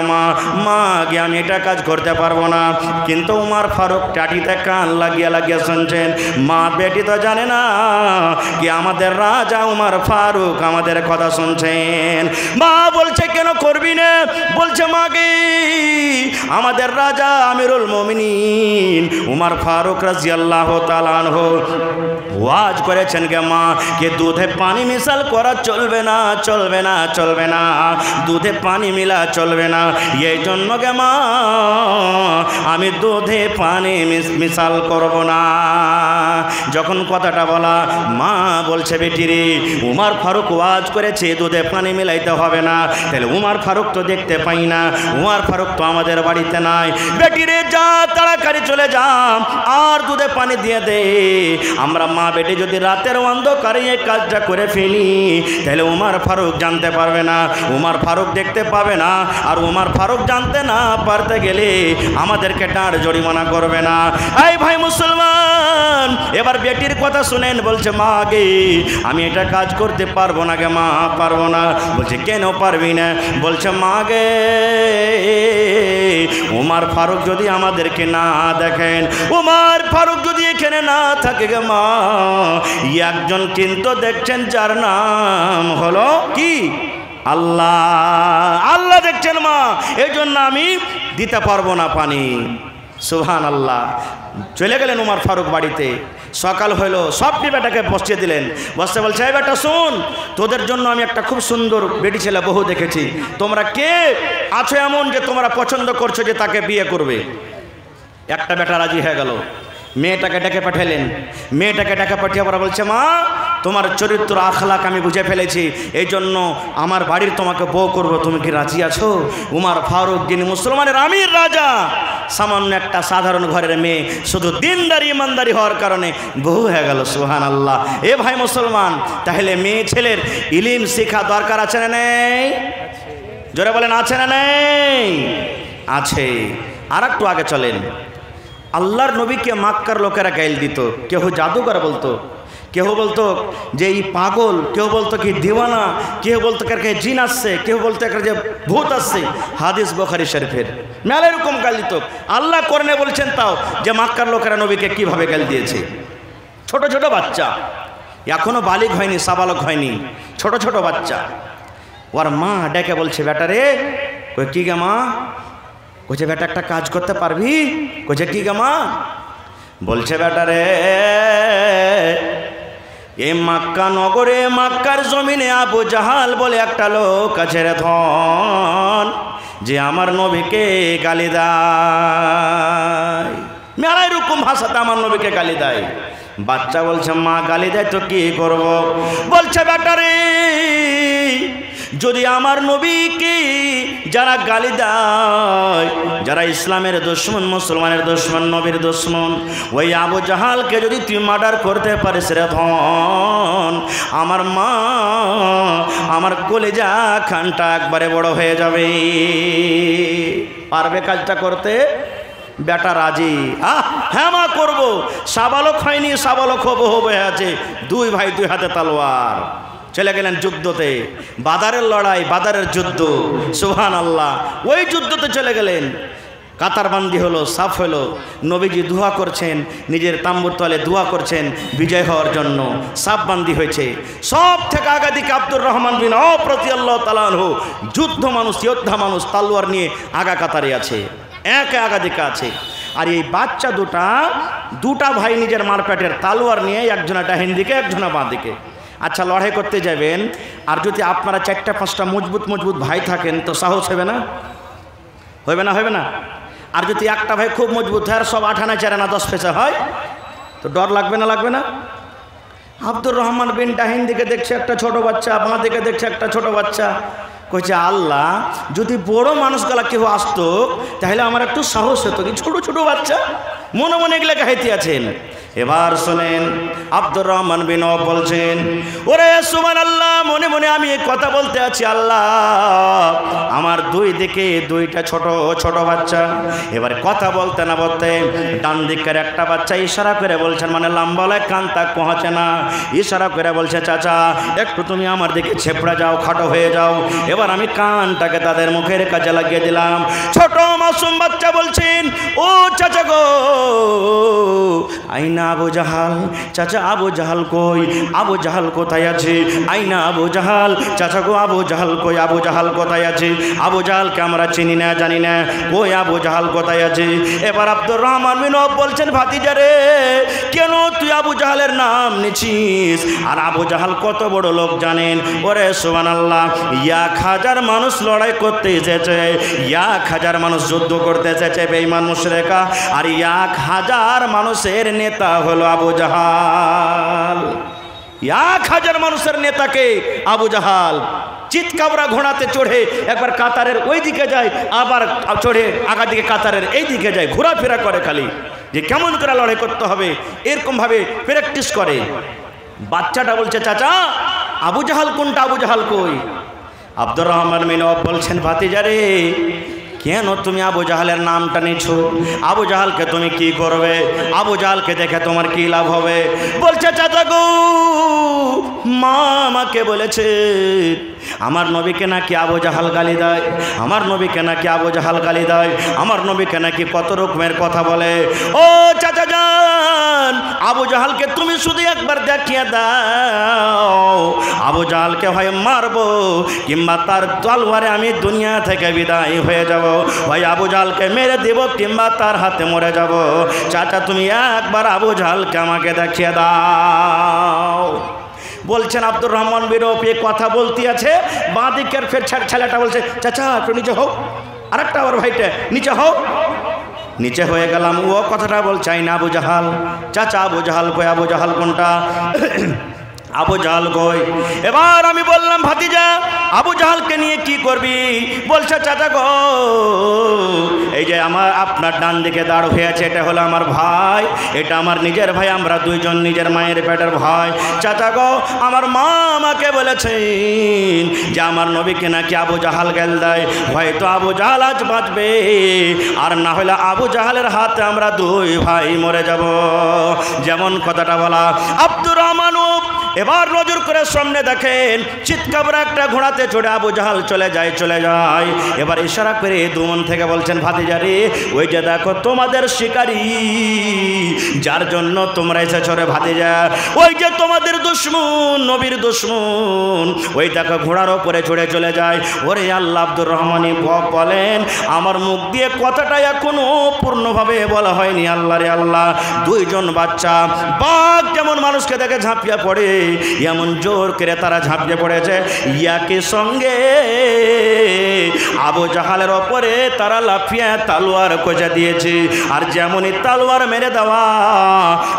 মা গে আমি এটা কাজ করতে পারবো না। কিন্তু উমর ফারুক টাটিতে কান লাগিয়ে লাগিয়ে শুনছেন। মা বেটি তো জানে না কি আমাদের রাজা উমর ফারুক আমাদের কথা শুনছেন। মা বলছে, কেন করবি না? বলছে, মা গে আমাদের রাজা আমিরুল মুমিনিন উমর ফারুক রাদিয়াল্লাহু তাআলা আনহু ওয়াজ করেছেন গে মা, কে দুধে পানি মিশাল করা চলবে না, চলবে না, চলবে না, দুধে পানি মিলা চলবে না। এই জন্য গে মা আমি দুধে পানি মিশাল করব না। যখন কথাটা বলা, মা বলছে, বেটি রে, উমর ফারুক ওয়াজ করেছে দুধে পানি মিলাইতে হবে না, তাহলে উমর ফারুক তো দেখতে পাই না, উমর ফারুক তো আমাদের বাড়িতে নাই। বেটি রে, যা তাড়াতাড়ি চলে যা আর দুধে পানি দিয়ে দে। আমরা মা বেটি যদি রাতের অন্ধকারে এই কাজটা করে ফেলি, তাহলে উমর ফারুক জানতে পারবে না, উমর ফারুক দেখতে পাবে না, আর উমর ফারুক জানতে না পারতে গেলে আমাদেরকে ডাঁড় জরিমানা করবে না। এই ভাই মুসলমান, এবার বেটির কথা শুনেন। বলছে, মা গে আমি এটা কাজ করতে পারবো না গে মা, পারবো না। বলছে, কেন পারবি না? বলছে, মা গে উমর ফারুক যদি আমাদেরকে না দেখেন, উমর ফারুক যদি এখানে না থাকে গে মা, একজন কিন্তু দেখছেন যার নাম হলো কি আল্লাহ, আল্লাহ দেখছেন মা, এই জন্য আমি দিতে পারবো না পানি। সুবহানাল্লাহ। চলে গেলেন উমর ফারুক বাড়িতে। সকাল হইল, সবটি বেটাকে বসিয়ে দিলেন। বসতে বলছে, এই বেটা শোন, তোদের জন্য আমি একটা খুব সুন্দর বেটি ছেলে বহু দেখেছি, তোমরা কে আছো এমন যে তোমরা পছন্দ করছো যে তাকে বিয়ে করবে? একটা বেটা রাজি হয়ে গেল। মেয়েটাকে ডেকে পাঠালেন। মেয়েটাকে ডেকে পাঠিয়ে পরে বলছে, মা তোমার চরিত্র আখলাক আমি বুঝে ফেলেছি, এই জন্য আমার বাড়ির তোমাকে বউ করবো, তুমি কি রাজি আছো? উমর ফারুক যিনি মুসলমানের আমির রাজা, সামান্য একটা সাধারণ ঘরের মেয়ে শুধু দিনদারি ইমানদারি হওয়ার কারণে বহু হয়ে গেল। সুবহানাল্লাহ। এ ভাই মুসলমান, তাহলে মেয়ে ছেলের ইলম শিক্ষা দরকার আছে না নেই? জোরে বলেন, আছে না নেই? আছে। আর একটু আগে চলেন। আল্লাহর নবীকে মক্কার লোকেরা গাইল দিত। কেউ জাদুকর বলতো, কেউ বলতো যে এই পাগল, কেউ বলতো কি দিওয়ানা, কেউ বলতো কার জিন আসছে, কেউ বলতো একটা যে ভূত আসছে। হাদিস বুখারী শরীফের মেলা এরকম গাল দিত। আল্লাহ কোরআনে বলছেন তাও যে মক্কার লোকেরা নবীকে কিভাবে গাল দিয়েছে। ছোট ছোট বাচ্চা, এখনো বালিগ হয়নি, সাবালক হয়নি, ছোট ছোট বাচ্চা। ওর মা ডেকে বলছে, বেটা রে, কই কি গে মা? কইছে, বেটা একটা কাজ করতে পারবি? কইছে, কি গে মা? বলছে, বেটা রে, এই মক্কা নগরে, মক্কার জমিনে আবু জাহাল বলে একটা লোক আছে রে ধন, যে আমার নবীকে গালি দেয়। মেলা এরকম ভাষাতে আমার নবীকে গালি দেয়। বাচ্চা বলছে, মা গালি দেয় তো কি করব? বলছে, বেটা রে, যদি আমার নবীকে যারা গালি দেয়, যারা ইসলামের দুশমন, মুসলমানের দুশমন, নবীর দুশমন, ওই আবু জাহালকে যদি তুই মার্ডার করতে পারিস রে ধন, আমার মা, আমার কলিজা খানটা একবারে বড় হয়ে যাবে। পারবে কাজটা করতে? বেটা রাজি। হ্যাঁ মা করবো। সাবালক হয়নি, সাবালক হবে আছে। দুই ভাই দুই হাতে তলোয়ার। চলে গেলেন যুদ্ধতে। বাদারের লড়াই, বাদারের যুদ্ধ। সুবহানাল্লাহ। ওই যুদ্ধতে চলে গেলেন। কাতারবান্দি হলো, সাফ হলো। নবীজি দোয়া করছেন, নিজের তাম্বুর তলে দোয়া করছেন বিজয় হওয়ার জন্য। সাফবান্দি হয়েছে। সব থেকে আগে দিকে আব্দুর রহমান বিন আওফ রাদিয়াল্লাহু তাআলা আনহু, যুদ্ধ মানুষ, যোদ্ধা মানুষ, তালোয়ার নিয়ে আগা কাতারে আছে, একে আগা দিকে আছে। আর এই বাচ্চা দুটা ভাই নিজের মারপেটের তালোয়ার নিয়ে, একজনা ডাহিন দিকে, একজনা বাঁ দিকে। আচ্ছা, লড়াই করতে যাবেন, আর যদি আপনারা 4-5টা মজবুত মজবুত ভাই থাকেন তো সাহস হবে না? হবে না? হবে না? আর যদি একটা ভাই খুব মজবুত হয়, আর সব 8 আনা 4 আনা 10 পয়সা হয়, তো ডর লাগবে না? লাগবে না? আব্দুর রহমান বিন ডাহিন দিকে দেখছে একটা ছোট বাচ্চা, বাঁ দিকে দেখছে একটা ছোট বাচ্চা। কইছে, আল্লাহ, যদি বড় মানুষগুলা কেউ আসতো তাহলে আমার একটু সাহস হতো, কি ছোট ছোট বাচ্চা মনে মনে এগুলো গাইতে আছেন। এবার শোনেন, আব্দুর রহমান বিন আওফ বলছেন, ওরে সুবহানাল্লাহ, মনে মনে আমি এই কথা বলতে আছি, আল্লাহ, আমার দুই দিকে দুইটা ছোট ছোট বাচ্চা। এবার কথা বলতে না বলতে ডান দিকের একটা বাচ্চা ইশারা করে বলছেন, মানে লম্বালায় কান তাক পৌঁছে না, ইশারা করে বলছে, চাচা একটু তুমি আমার দিকে ছেপড়া যাও, খাটো হয়ে যাও। এবার আমি কানটাকে তাদের মুখের কাজে লাগিয়ে দিলাম। ছোট মাসুম বাচ্চা বলছেন, ও চাচা গো, আইনা আবু জাহাল? চাচা আবু জাহাল কই? আবু জাহাল কোথায় আছে? আইনা আবু জাহাল? চাচা গো, আবু জাহাল কই? আবু জাহাল কোথায় আছে? আবু জাহালকে আমরা চিনি না, জানি না, কই আবু জাহাল কোথায় আছে? এবার আব্দুর রহমান বিন আওফ বলছেন, ভাতিজা রে, কেন তুই আবু জাহালের নাম নিছিস? আর আবু জাহাল কত বড় লোক জানেন? ওরে সুবহানাল্লাহ, 1000 মানুষ লড়াই করতে এসেছে, 1000 মানুষ যুদ্ধ করতে এসেছে বেঈমান মুশরিকা, আর 1000 মানুষের নেতা হলো আবু জাহাল। 1000 মানুষের নেতাকে আবু জাহাল চিৎকাবরা ঘোড়াতে চড়ে একবার কাতারের ওই দিকে যায়, আবার চড়ে আগা দিকে কাতারের এই দিকে যায়, ঘোরাফেরা করে খালি যে কেমন করে লড়াই করতে হবে, এরকমভাবে প্র্যাকটিস করে। বাচ্চাটা বলছে, চাচা আবু জাহাল কোনটা? আবু জাহাল কই? আব্দুর রহমান বিন আওফ বলছেন, ভাতিজা রে, কেন তুমি আবু জাহালের নামটা নিছো? আবু জাহালকে তুমি কি করবে? আবু জাহালকে দেখে তোমার কি লাভ হবে? বলছে চাচা গো, মা আমাকে বলেছে আমার নবীকে নাকি আবু জাহাল গালি দেয়, আমার নবীকে নাকি আবু জাহাল গালি দেয়, আমার নবীকে নাকি কত রকমের কথা বলে। ও চাচা যান, আবু জাহালকে তুমি শুধু একবার দেখিয়ে দাও, আবু জাহালকে হয় মারবো কিংবা তার তলোয়ারে আমি দুনিয়া থেকে বিদায় হয়ে যাব, হয় আবু জাহালকে মেরে দেব কিংবা তার হাতে মরে যাব। চাচা তুমি একবার আবু জাহালকে আমাকে দেখিয়ে দাও। বলছেন আব্দুর রহমান বিরোপি কথা বলতে আছে, বাঁ দিকের ফের ছেলেটা বলছে চাচা একটু নিচে হোক, আরেকটা আবার ভাইটা নিচে হোক। নিচে হয়ে গেলাম, ও কথাটা বলছাই না আবু জাহাল। চাচা আবু জাহাল কই? আবু জাহাল কোনটা? আবু জাহাল কই? এবার আমি বললাম ভাতিজা আবু জাহালকে নিয়ে কি করবি? বলছে চাচা গো, এই যে আমার আপনার ডান দিকে দাঁড় হয়ে আছে, এটা হলো আমার ভাই, এটা আমার নিজের ভাই, আমরা দুইজন নিজের মায়ের পেটের ভাই। চাচা গো, আমার মা আমাকে বলেছেন যে আমার নবীকে নাকি আবু জাহাল গেল দেয়, হয়তো আবু জাহাল আজ বাঁচবে, আর না হলে আবু জাহালের হাতে আমরা দুই ভাই মরে যাব। যেমন কথাটা বলা আব্দুর রহমান এবার নজর করে সামনে দেখেন চিৎকার একটা ঘোড়াতে চড়ে আবু জাহাল চলে যায়। এবার ইশারা করে দুমন থেকে বলছেন ভাতিজারে, ওই যে দেখো তোমাদের শিকারী, যার জন্য তোমরা এসেছো রে ভাতিজা, ওই যে তোমাদের দুশমন, নবীর দুশমন, ওই দেখো ঘোড়ার ওপরে চড়ে চলে যায়। ওরে আল্লাহ, আব্দুর রহমান বলেন আমার মুখ দিয়ে কথাটা এখনো পূর্ণভাবে বলা হয়নি। আল্লাহ রে আল্লাহ, দুইজন বাচ্চা বাঘ যেমন মানুষকে দেখে ঝাঁপিয়ে পড়ে, এমন জোর করে তারা ঝাঁপিয়ে পড়েছে, ইয়াকে সঙ্গে আবু জাহালের ওপরে তারা লাফিয়ে তালোয়ার কোজা দিয়েছে। আর যেমনই তালোয়ার মেরে দেওয়া,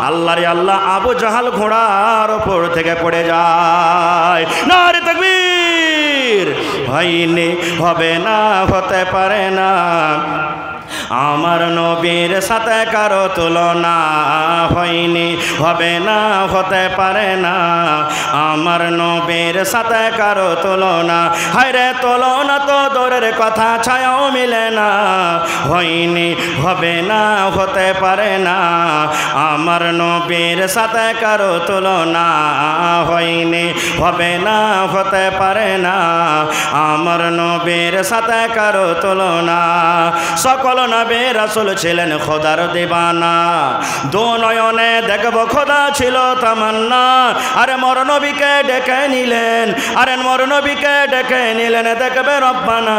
আল্লাহ রে আল্লাহ, আবু জাহাল ঘোড়ার ওপর থেকে পড়ে যায়। নারে তাকবীর! হয়নি, হবে না, হতে পারে না, আমার নবীর সাথে কারো তুলনা, হয়নি, হবে না, হতে পারে না, আমার নবীর সাথে কারো তুলনা। হায়রে তুলনা তো দূরের কথা, ছায়াও মিলে না, হয়নি, হবে না, হতে পারে না, আমার নবীর সাথে কারো তুলনা, হয়নি, হবে না, হতে পারে না, আমার নবীর সাথে কারো তুলনা। সকল নবী রাসূল ছিলেন খোদার দিবানা, দু নয়নে দেখব খোদা ছিল তামান্না। আরে মোর নবীকে ডেকে নিলেন, আরে মোর নবীকে ডেকে নিলেন, দেখবে রব্বানা,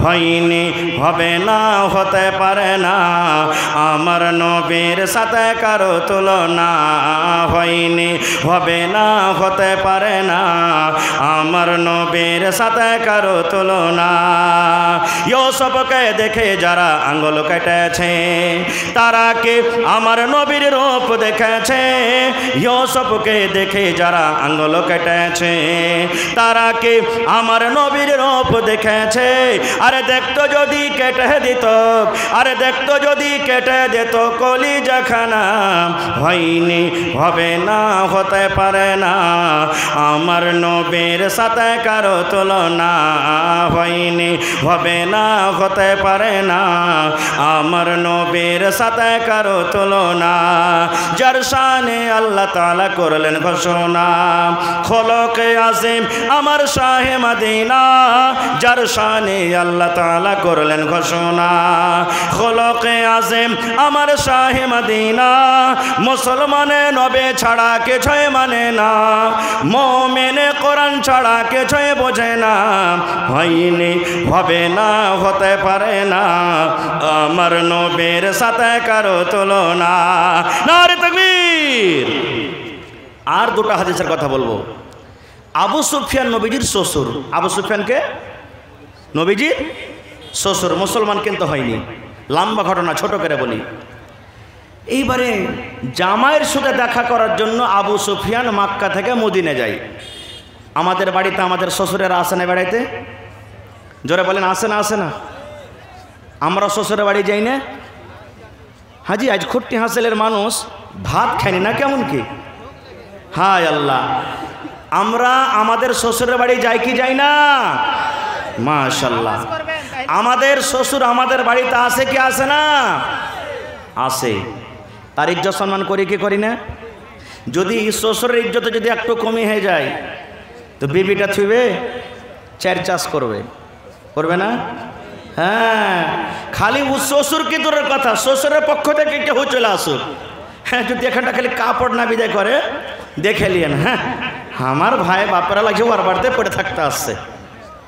হয়নি, হবে না, হতে পারে না, আমার নবীর সাথে কারো তুলনা, হয়নি, হবে না, হতে পারে না, আমার নবীর সাথে কারো তুলনা। ইউসুফকে দেখে যারা আঙ্গুল কেটেছে, তারা কে আমার নবীর রূপ দেখেছে। ইউসুফকে দেখে যারা আঙ্গুল কেটেছে, তারা কে আমার নবীর রূপ দেখেছে। আরে দেখতো যদি কেটে দিত, আরে দেখতো যদি কেটে দিত কলিজাখানা, হয়নি, হবে না, হতে পারে না, আমার নবীর সাথে কারো তুলনা, হয়নি, হবে না, হতে পারে না, আমার নবীর সাথে কারো তুলনা। যার শানে আল্লাহ তাআলা করলেন ঘোষণা, খলকে আজিম আমার শাহে মদিনা, যার শানে আল্লাহ তাআলা করলেন ঘোষণা, খলকে আজিম আমার শাহে মদিনা। মুসলমানে নবে ছাড়া কিছুই মানে না, মুমিনে কোরআন ছাড়া কিছুই বোঝে না, হয়নি, হবে না, হতে পারে না, আমার নবীর সাথে কারো তুলনা। নারে তাকবীর! আর দুটো হাদিসের কথা বলবো। আবু সুফিয়ান নবীজির শ্বশুর, আবু সুফিয়ানকে নবীজির শ্বশুর, মুসলমান কিন্তু হয়নি। লম্বা ঘটনা, ছোট করে বলি। এইবারে জামাইয়ের সাথে দেখা করার জন্য আবু সুফিয়ান মক্কা থেকে মদিনা যায়। আমাদের বাড়িতে আমাদের শ্বশুরেরা আসে না বেড়াইতে? জোরে বলেন, আসে না? আসে না? আমরা শ্বশুরের বাড়ি যাই না? হাজি আজ খুট্টি হাসেলের মানুষ ভাত খায়নি না, কেমন কি? হায় আল্লাহ, আমরা আমাদের শ্বশুরের বাড়ি যাই কি যাই না? মাশাআল্লাহ। আমাদের শ্বশুর আমাদের বাড়িতে আসে কি আসে না? আসে। তার ইজ্জত সম্মান করি কি করি না? যদি শ্বশুরের ইজ্জতে যদি একটু কমে হয়ে যায় তো বিবিটা থুইবে, চার চাষ করবে, করবে না? হ্যাঁ, খালি শ্বশুর কি দূরের কথা, শ্বশুরের পক্ষ থেকে কেউ চলে আসুক, হ্যাঁ, যদি এখানটা খালি কাপড় না বিদায় করে দেখে নিয়েন, হ্যাঁ আমার ভাই বাপেরা লাগছে ওর বাড়িতে পড়ে থাকতে আসছে,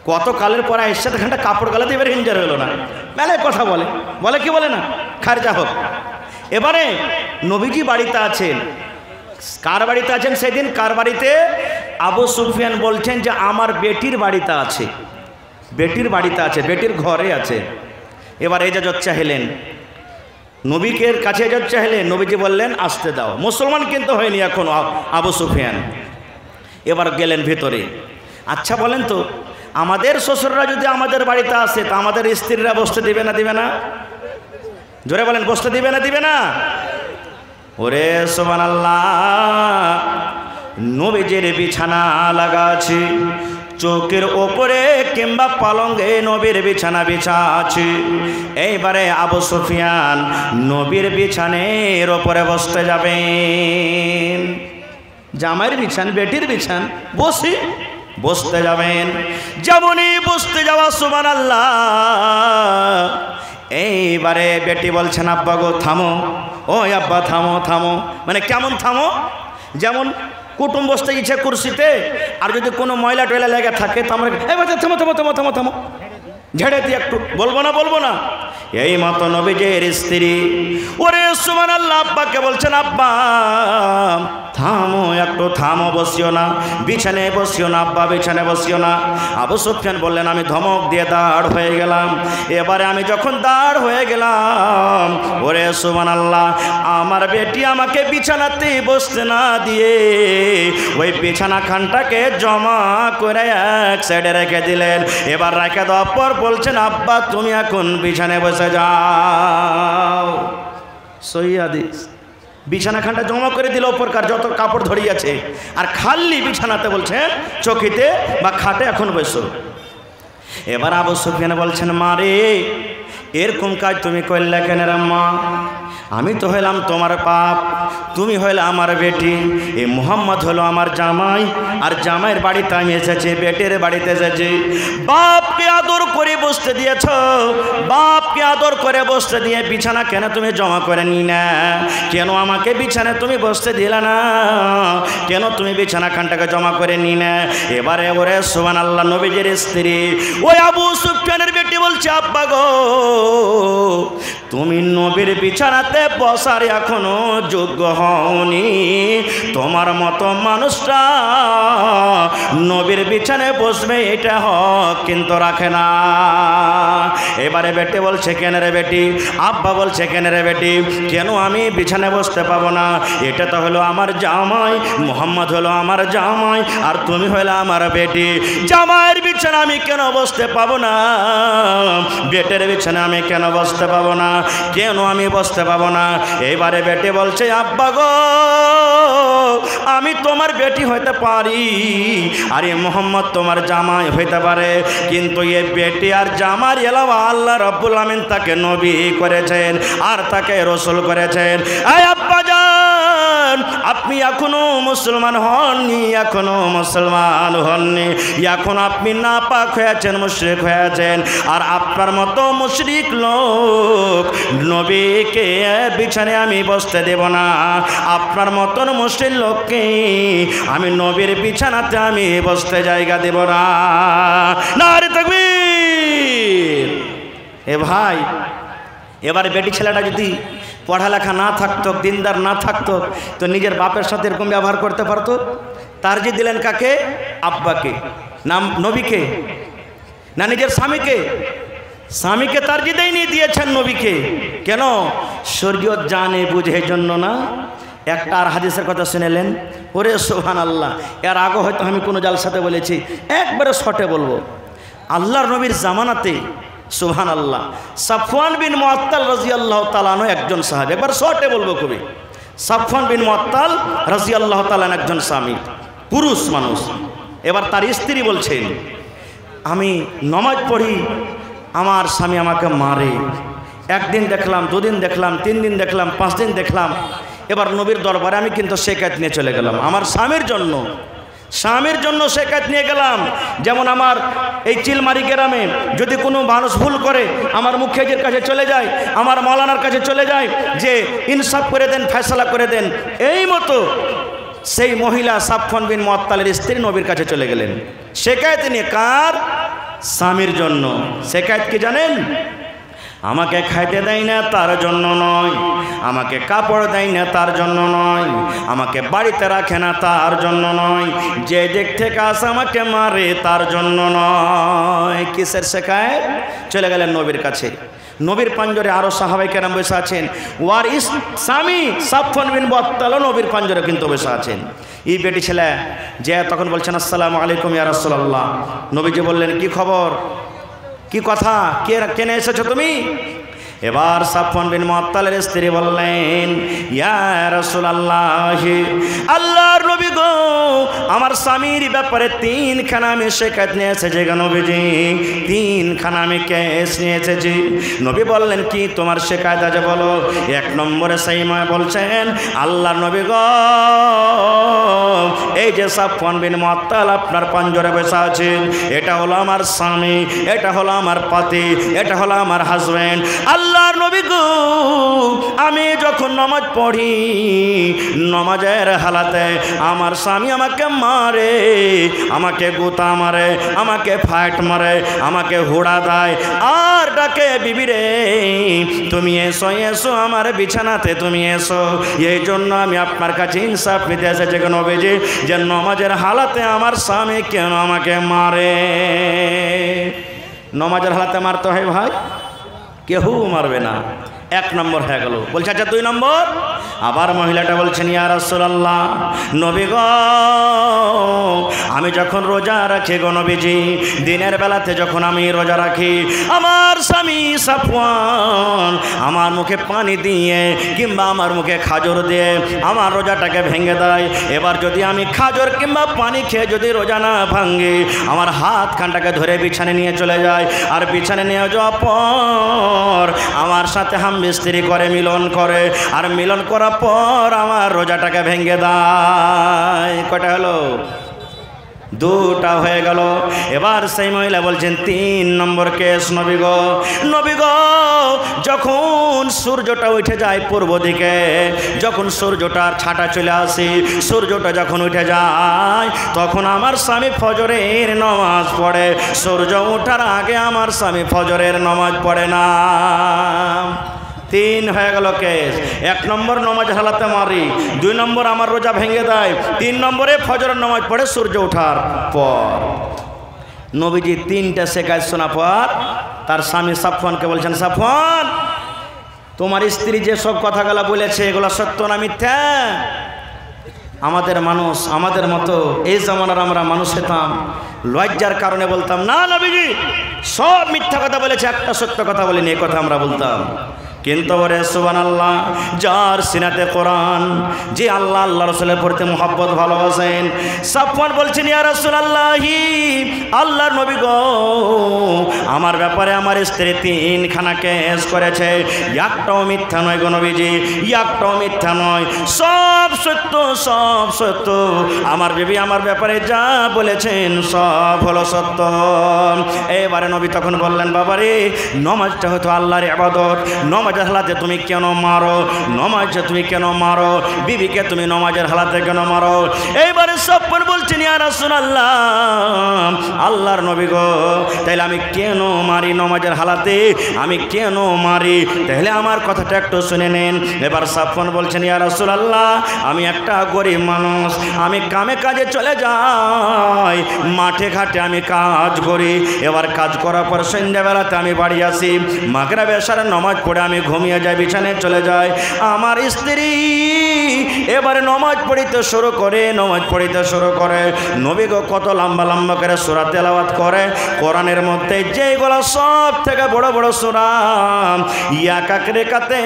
কত কালের পরে এসছে এখানটা কাপড় গালাতে এবার হিঞ্জার হলো না, মেলায় কথা বলে, বলে কি বলে না, খারজা হোক। এবারে নবীজি বাড়িতে আছেন, কার বাড়িতে আছেন সেদিন? কার বাড়িতে? আবু সুফিয়ান বলছেন যে আমার বেটির বাড়িতে আছে, বেটির বাড়িতে আছে, বেটির ঘরে আছে। এবার এজাজত চাইলেন, নবীকে কাছে এজাজত চাইলেন, নবীজি বললেন আসতে দাও। মুসলমান কিন্তু হয়নি এখন আবু সুফিয়ান। এবার গেলেন ভিতরে। আচ্ছা বলেন তো, আমাদের শ্বশুররা যদি আমাদের বাড়িতে আসে তা আমাদের স্ত্রীরা বসতে দিবে না দিবে না? জোরে বলেন, বসতে দিবে না দিবে না? ওরে সুবহানাল্লাহ, নবীজির বিছানা লাগা আছে, চৌকের ওপরে কিংবা পালঙ্গে নবীর বিছানা বিছা আছে। এইবারে আবু সুফিয়ান নবীর বিছানের ওপরে বসতে যাবেন, জামাইয়ের বিছান, বেটির বিছান, বসতে যাবেন। যেমনই বসতে যাওয়া, সুবহানাল্লাহ, এইবারে বেটি বলছেন আব্বা গো থামো, ও আব্বা থামো থামো। মানে কেমন থামো? যেমন কুটুম বসতে গেছে কুর্সিতে, আর যদি কোনো ময়লা টয়লা লেগে থাকে তো আমরা থামো থামো থামো থামো থামো, ঝেড়ে দিয়ে একটু বলবো না? এই মতো নবীজির স্ত্রী, ওরে সুবহানাল্লাহ, আব্বাকে বলছেন আব্বা থামো, একটু থামো, বসিও না, বিছানায় বসিও না আব্বা, বিছানায় বসিও না। আবু সুফিয়ান বললেন আমি ধমক দিয়ে দাঁড় হয়ে গেলাম। এবারে আমি যখন দাঁড় হয়ে গেলাম, ওরে সুবহানাল্লাহ, আমার বেটি আমাকে বিছানাতে বসতে না দিয়ে ওই বিছানা খানটাকে জমা করে এক সাইডে রেখে দিলেন। এবার রেখে দেওয়ার পর বলছেন আব্বা তুমি এখন বিছানায় বসে যাও। সহিহ হাদিস। বিছানা খানটা জমা করে দিল, ওপরকার যত কাপড় ধরিয়েছে, আর খালি বিছানাতে বলছেন চৌকিতে বা খাটে এখন বসো। এবার আবু সুফিয়ান বলছেন মা রে, এরকম কাজ তুমি করলে কেন রে মা? আমি তো হইলাম তোমার বাপ, তুমি হইলে আমার বেটি, এই মুহাম্মদ হলো আমার জামাই, আর জামাইয়ের বাড়িতে আমি এসেছি, বেটের বাড়িতে এসেছি। বাপকে আদর করে বসতে দিয়েছ, বাপকে আদর করে বসতে দিয়ে বিছানা কেন তুমি জমা করে নি না? কেন আমাকে বিছানায় তুমি বসতে দিলে না? কেন তুমি বিছানা খানটাকে জমা করে নি না? এবারে ওরে সুবহানাল্লাহ, নবীজির স্ত্রী ওই আবু সুফিয়ানের বেটি বলছে আব্বা গো, তুমি নবীর বিছানাতে বসার এখনো যোগ্য হওনি, তোমার মতো মানুষটা নবীর বিছানায় বসবে এটা হক কিন্তু রাখে না। এবারে বেটি বলছে কেন রে বেটি? আব্বা বলছে কেন রে বেটি? কেন আমি বিছানায় বসতে পাবো না? এটা তো হলো আমার জামাই, মুহাম্মদ হলো আমার জামাই, আর তুমি হলো আমার বেটি। জামাইয়ের বিছানা আমি কেন বসতে পাবো না? বেটের বিছানা আমি কেন বসতে পাবো না? কেন আমি বসতে পাবো না? এইবারে বেটি বলছে আব্বা গো, আমি তোমার বেটি হইতে পারি, আর এ মুহাম্মদ তোমার জামাই হইতে পারে, কিন্তু এ বেটি আর জামার এলাওয়া আল্লাহ রাব্বুল আমিন তাকে নবী করেছেন আর তাকে রাসূল করেছেন। এই আব্বা জান, আপনি এখনো মুসলমান হননি, এখনো মুসলমান হননি, এখন আপনি নাপাক হয়েছেন, মুশরিক হয়েছেন। আর আপনার মতো মুশরিক লোক নবীকে বিছানায় আমি বসতে দেব না, আপনার মতন মুশরিক লোককে আমি নবীর বিছানাতে আমি বসতে জায়গা দেব না। নারে তাকবীর। এ ভাই, এবারে বেটি ছেলেটা যদি পড়ালেখা না থাকতো, দিনদার না থাকতো, তো নিজের বাপের সাথে এরকম ব্যবহার করতে পারতো? তারজি দিলেন কাকে? আব্বাকে। নাম নবীকে না নিজের স্বামীকে? স্বামীকে তারজি দেয়নি, দিয়েছেন নবীকে। কেন? শরীয়ত জানে বুঝে জন্য না। একটা আর হাদিসের কথা শুনেলেন, ওরে সুবহানাল্লাহ, এর আগে হয়তো আমি কোনো জালসাতে বলেছি, একবারে শর্টে বলবো। আল্লাহর নবীর জামানাতে সুবহানাল্লাহ সাফওয়ান বিন মুআত্তাল রাদিয়াল্লাহু তাআলা আনহু একজন সাহাবী, একবার শর্টে বলবো খুবই। সাফওয়ান বিন মুআত্তাল রাদিয়াল্লাহু তাআলা একজন স্বামী, পুরুষ মানুষ। এবার তার স্ত্রী বলছেন আমি নমাজ পড়ি, আমার স্বামী আমাকে মারে। একদিন দেখলাম, দুদিন দেখলাম, 3 দিন দেখলাম, 5 দিন দেখলাম। এবার নবীর দরবারে আমি কিন্তু শেকায়ত নিয়ে চলে গেলাম আমার স্বামীর জন্য শেকায়ত নিয়ে গেলাম। যেমন আমার এই চিলমারি গ্রামে যদি কোনো মানুষ ভুল করে আমার মুখিয়াজির কাছে চলে যায়, আমার মাওলানার কাছে চলে যায় যে ইনসাফ করে দেন, ফয়সালা করে দেন। এই মতো সেই মহিলা সাফওয়ান বিন মুআত্তালের স্ত্রী নবীর কাছে চলে গেলেন শেকায়ত নিয়ে। কার? স্বামীর জন্য। শেকায়ত কি জানেন? আমাকে খাইতে দেয় না তার জন্য নয়, আমাকে কাপড় দেয় না তার জন্য নয়, আমাকে বাড়িতে রাখে না তার জন্য নয়, যে দিক থেকে আসে আমাকে মারে তার জন্য নয়। কিসের শেখায়? চলে গেলেন নবীর কাছে। নবীর পাঞ্জরে আরো সাহাবায়ে কেরাম বসে আছেন। ওয়ার স্বামী সাফওয়ান বিন মুআত্তাল নবীর পাঞ্জরে কিন্তু বসে আছেন। এই বেটি ছেলে যে তখন বলছেন আসসালামু আলাইকুম ইয়া রাসূলুল্লাহ। নবীজি বললেন কি খবর, কি কথা, কেন এসেছো তুমি? এবার সাফওয়ান বিন মুআত্তালের স্ত্রী বললেন ইয়া রাসূলুল্লাহ, আল্লাহর নবী গো, আমার স্বামীর ব্যাপারে 3খানা আমি শিকায়ত নিয়ে এসেছি গো নবীজি, 3খানা আমি কেস নিয়ে এসেছি। নবী বললেন কি তোমার শিকায়ত আছে বলো। 1 নম্বরে সেই মা বলছেন আল্লাহর নবী গো, এই যে সাফওয়ান বিন মুআত্তাল আপনার পাঞ্জরে বসে আছেন, এটা হলো আমার স্বামী, এটা হলো আমার পতি, এটা হলো আমার হাজবেন্ড। আল্লাহর নবী গো, আমি যখন নামাজ পড়ি, নামাজের হালাতে আমার স্বামী আমাকে মারে, আমাকে গুতা মারে, আমাকে ফাইট মারে, আমাকে হুড়া দেয় আর ডাকে বিবি রে তুমি এসো এসো আমার বিছানাতে তুমি এসো। এই জন্য আমি আপনার কাছে ইনসাফ নিতে এসেছি কেন নবীজি, যে নামাজের হালাতে আমার স্বামী কেন আমাকে মারে। নামাজের হালাতে মারতে হয় ভাই, কেউ মারবে না। 1 নম্বর হয়ে গেল। বলছে আচ্ছা 2 নম্বর। আবার মহিলাটা বলছেন ইয়া রাসূলুল্লাহ, নবী গো, আমি যখন রোজা রাখি গো নবীজি, দিনের বেলাতে যখন আমি রোজা রাখি, আমার স্বামী সাফওয়ান আমার মুখে পানি দিয়ে কিংবা আমার মুখে খাজর দিয়ে আমার রোজাটাকে ভেঙে দেয়। এবার যদি আমি খাজর কিংবা পানি খেয়ে যদি রোজা না ভাঙি, আমার হাত খানটাকে ধরে বিছানে নিয়ে চলে যায়, আর বিছানে নিয়ে যাওয়ার পর আমার সাথে স্ত্রী করে মিলন করে, আর মিলন করার পর আমার রোজাটাকে ভেঙে দেয়। কয়টা হলো? 2টা হয়ে গেল। এবার সেই মহিলা বলছেন 3 নম্বর কেস নবী গো, নবী গো, যখন সূর্যটা উঠে যায় পূর্ব দিকে, যখন সূর্যটার ছাটা চলে আসে, সূর্যটা যখন উঠে যায় তখন আমার স্বামী ফজরের নামাজ পড়ে। সূর্য ওঠার আগে আমার স্বামী ফজরের নামাজ পড়ে না। 3 হয়ে গেল কেস। 1 নম্বর নামাজ হালাতে মারি, 2 নম্বর আমার রোজা ভেঙে দেয়, 3 নম্বরে ফজরের নামাজ পড়ে সূর্য ওঠার পর। নবীজি 3টা শিকায়ত শোনা পর তার স্বামী সাফওয়ানকে বলছেন সাফওয়ান, তোমার স্ত্রী যে সব কথাগুলো বলেছে এগুলো সত্য না মিথ্যা? আমাদের মানুষ, আমাদের মতো এই জামানার আমরা মানুষ হতাম, লজ্জার কারণে বলতাম না নবীজি সব মিথ্যা কথা বলেছে, একটা সত্য কথা বলেনি, এই কথা আমরা বলতাম। কিন্তু ওরে সুবহানাল্লাহ, যার সিনাতে কোরআন, যে আল্লাহ আল্লাহ রাসূলের প্রতি মুহাব্বত ভালোবাসেন, সাফওয়ান বলছেন ইয়া রাসূলুল্লাহ, আল্লাহর নবী গো, আমার ব্যাপারে আমার স্ত্রী 3খানা কেস করেছে, একটাও মিথ্যা নয় গো নবীজি, একটাও মিথ্যা নয়, সব সত্য, সব সত্য। আমার বিবি আমার ব্যাপারে যা বলেছেন সব হলো সত্য। এবারে নবী তখন বললেন বাবারে, নামাজটা হয়তো আল্লাহর ইবাদত, নামাজের হালাতে তুমি কেন মারো, নামাজে তুমি কেন মারো, বিবিকে তুমি নামাজের হালাতে কেন মারো? এইবারে সাফওয়ান বলছেন ইয়া রাসূলুল্লাহ, আল্লাহর নবী গো, তাইলে আমি কেন মারি নামাজের হালাতে, আমি কেন মারি? তাহলে আমার কথাটা একটু শুনে নেন। এবার সাফওয়ান বলছেন ইয়া রাসূলুল্লাহ, আমি একটা গরিব মানুষ, আমি কামে কাজে চলে যাই, মাঠে ঘাটে আমি কাজ করি, এবার কাজ করার পর সন্ধ্যাবেলাতে আমি বাড়ি আসি, মাগরিব এশার নামাজ পড়ে আমি আমি ঘুমিয়ে যাই, বিছানায় চলে যাই। আমার স্ত্রী এবারে নমাজ পড়িতে শুরু করে, নমাজ পড়িতে শুরু করে। নবী গো কত লম্বা লম্বা করে সূরা তেলাওয়াত করে। কোরআনের মধ্যে যেগুলো সব থেকে বড় বড় সূরা, এক এক রেখাতে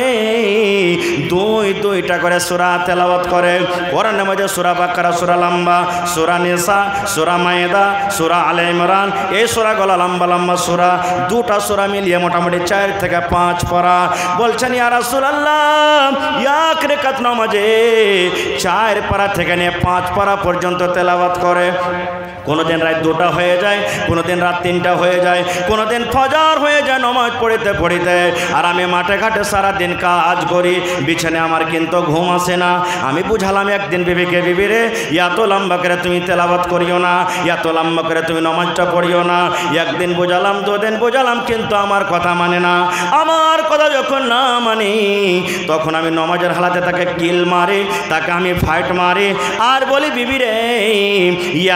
দুইটা করে সূরা তেলাওয়াত করে। কোরআনের মধ্যে সূরা বাকারা সূরা লম্বা, সূরা নিসা, সূরা মায়েদা, সূরা আলে ইমরান, এই সূরাগুলো লম্বা লম্বা সূরা। দুটা সূরা মিলিয়ে মোটামুটি 4 থেকে 5 পারা। বলছেন ইয়া রাসূলুল্লাহ, এক রাকাত নামাজে 4 পারা থেকে নিয়ে 5 পারা পর্যন্ত তেলাওয়াত করে। কোনোদিন রাত 2টা হয়ে যায়, কোনোদিন রাত 3টা হয়ে যায়, কোনোদিন ফজর হয়ে যায় নামাজ পড়িতে পড়িতে। আর আমি মাঠে ঘাটে সারাদিন কাজ করি, বিছানায় আমার কিন্তু ঘুম আসে না। আমি বুঝালাম একদিন বিবিকে, বিবি রে এত লম্বা করে তুমি তেলাওয়াত করিও না, এত লম্বা করে তুমি নামাজটা পড়িও না। একদিন বোঝালাম, 2 দিন বোঝালাম, কিন্তু আমার কথা মানে না। আমার কথা যখন না মানি তখন আমি নামাজের হালাতে তাকে কিল মারি, তাকে আমি ফাইট মারি আর বলি, বিবি রে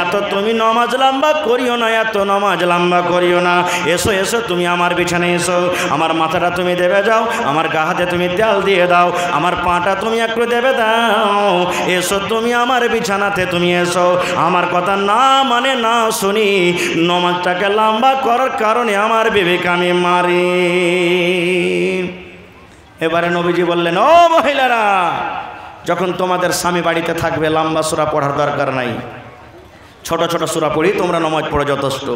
এত তুমি নামাজ লম্বা করিও না, এত নামাজ লম্বা করিও না। এসো এসো তুমি আমার বিছানায় এসো, আমার মাথাটা তুমি দেবে যাও, আমার গা হাতে তুমি তেল দিয়ে দাও, আমার পাটা তুমি একটু দেবে দাও। এসো তুমি আমার বিছানাতে তুমি এসো। আমার কথা না মানে না শুনি নামাজটাকে লম্বা করার কারণে আমার বিবেকে আমি মারি। এবারে নবীজি বললেন, ও মহিলারা, যখন তোমাদের স্বামী বাড়িতে থাকবে লম্বা সূরা পড়ার দরকার নাই, ছোট ছোট সূরা পড়ি তোমরা নামাজ পড়ো যথেষ্ট।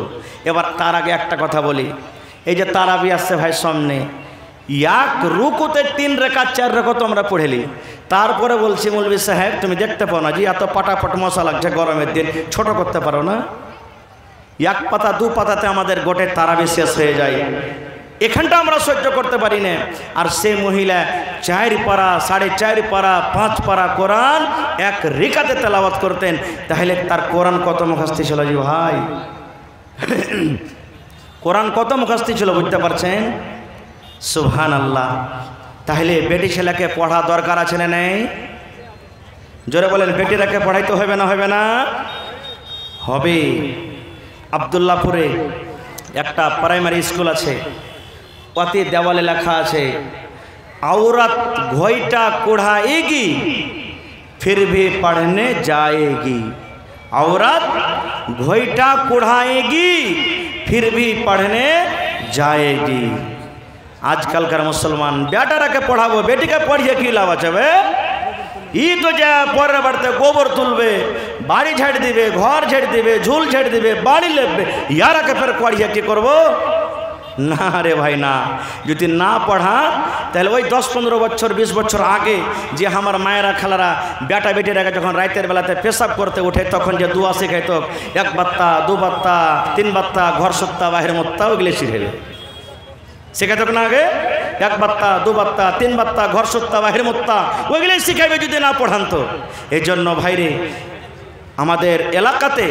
এবার তার আগে একটা কথা বলি, এই যে তারাবি আসছে ভাই সামনে, এক রুকুতে 3 রাকাত 4 রাকাত আমরা পড়েলি। তারপরে বলছি, মৌলভী সাহেব তুমি দেখতে পাও না যে এত পাটাপট মশা লাগছে গরমের দিন, ছোট করতে পারো না? 1 পাতা 2 পাতাতে আমাদের গোটে তারাবি শেষ হয়ে যায়, এখানটা আমরা সহ্য করতে পারি না। আর সে মহিলা 4 পারা 4.5 পারা 5 পারা কোরআন এক রেখাতে তেলাওয়াত করতেন। তাহলে তার কোরআন কত মুখস্থি ছিল জি ভাই? কোরআন কত মুখস্থি ছিল বুঝতে পারছেন? সুবহানাল্লাহ। তাহলে বেটি ছেলেকে পড়া দরকার আছে না নেই? জোরে বলেন, বেটিরাকে পড়াইতে হবে না হবে না? হবে। আব্দুল্লাহপুরে একটা প্রাইমারি স্কুল আছে, অতি দেওয়ালে লেখা আছে, औरत घोइटा कुढ़ाएगी फिर भी पढ़ने जाएगी। औरत घोइटा कुढ़ाएगी फिर भी पढ़ने जाएगी। आजकल कर मुसलमान बेटारा के पढ़ाबो, बेटी के पढ़िए की लाभ আছে? ই তো যা পরে বাড়তে গোবর তুলবে, বাড়ি ঝাড় দিবে, ঘর ঝাড় দিবে, ঝুল ঝাড় দিবে, বাড়ি লেপবে, ইয়ারাকে ফের পড়িয়ে কি করবো? না রে ভাই না। যদি না পড়া তাহলে ওই 10-15 বছর 20 বছর আগে যে আমার মায়েরা খালারা বেটা বেটিরাকে যখন রাতের বেলাতে পেশাব করতে উঠে তখন যে দোয়া শেখাইতো, 1 বাত্তা 2 বাত্তা 3 বাত্তা ঘর সত্তা বাহির মত্তা, ওইগুলো শিখেবে। শেখাতো না আগে? 1 বাত্তা 2 বাত্তা 3 বাত্তা ঘর সত্তা বাহির মত্তা, ওইগুলোই শিখাইবে যদি না পড়ান তো। এই জন্য ভাইরে আমাদের এলাকাতে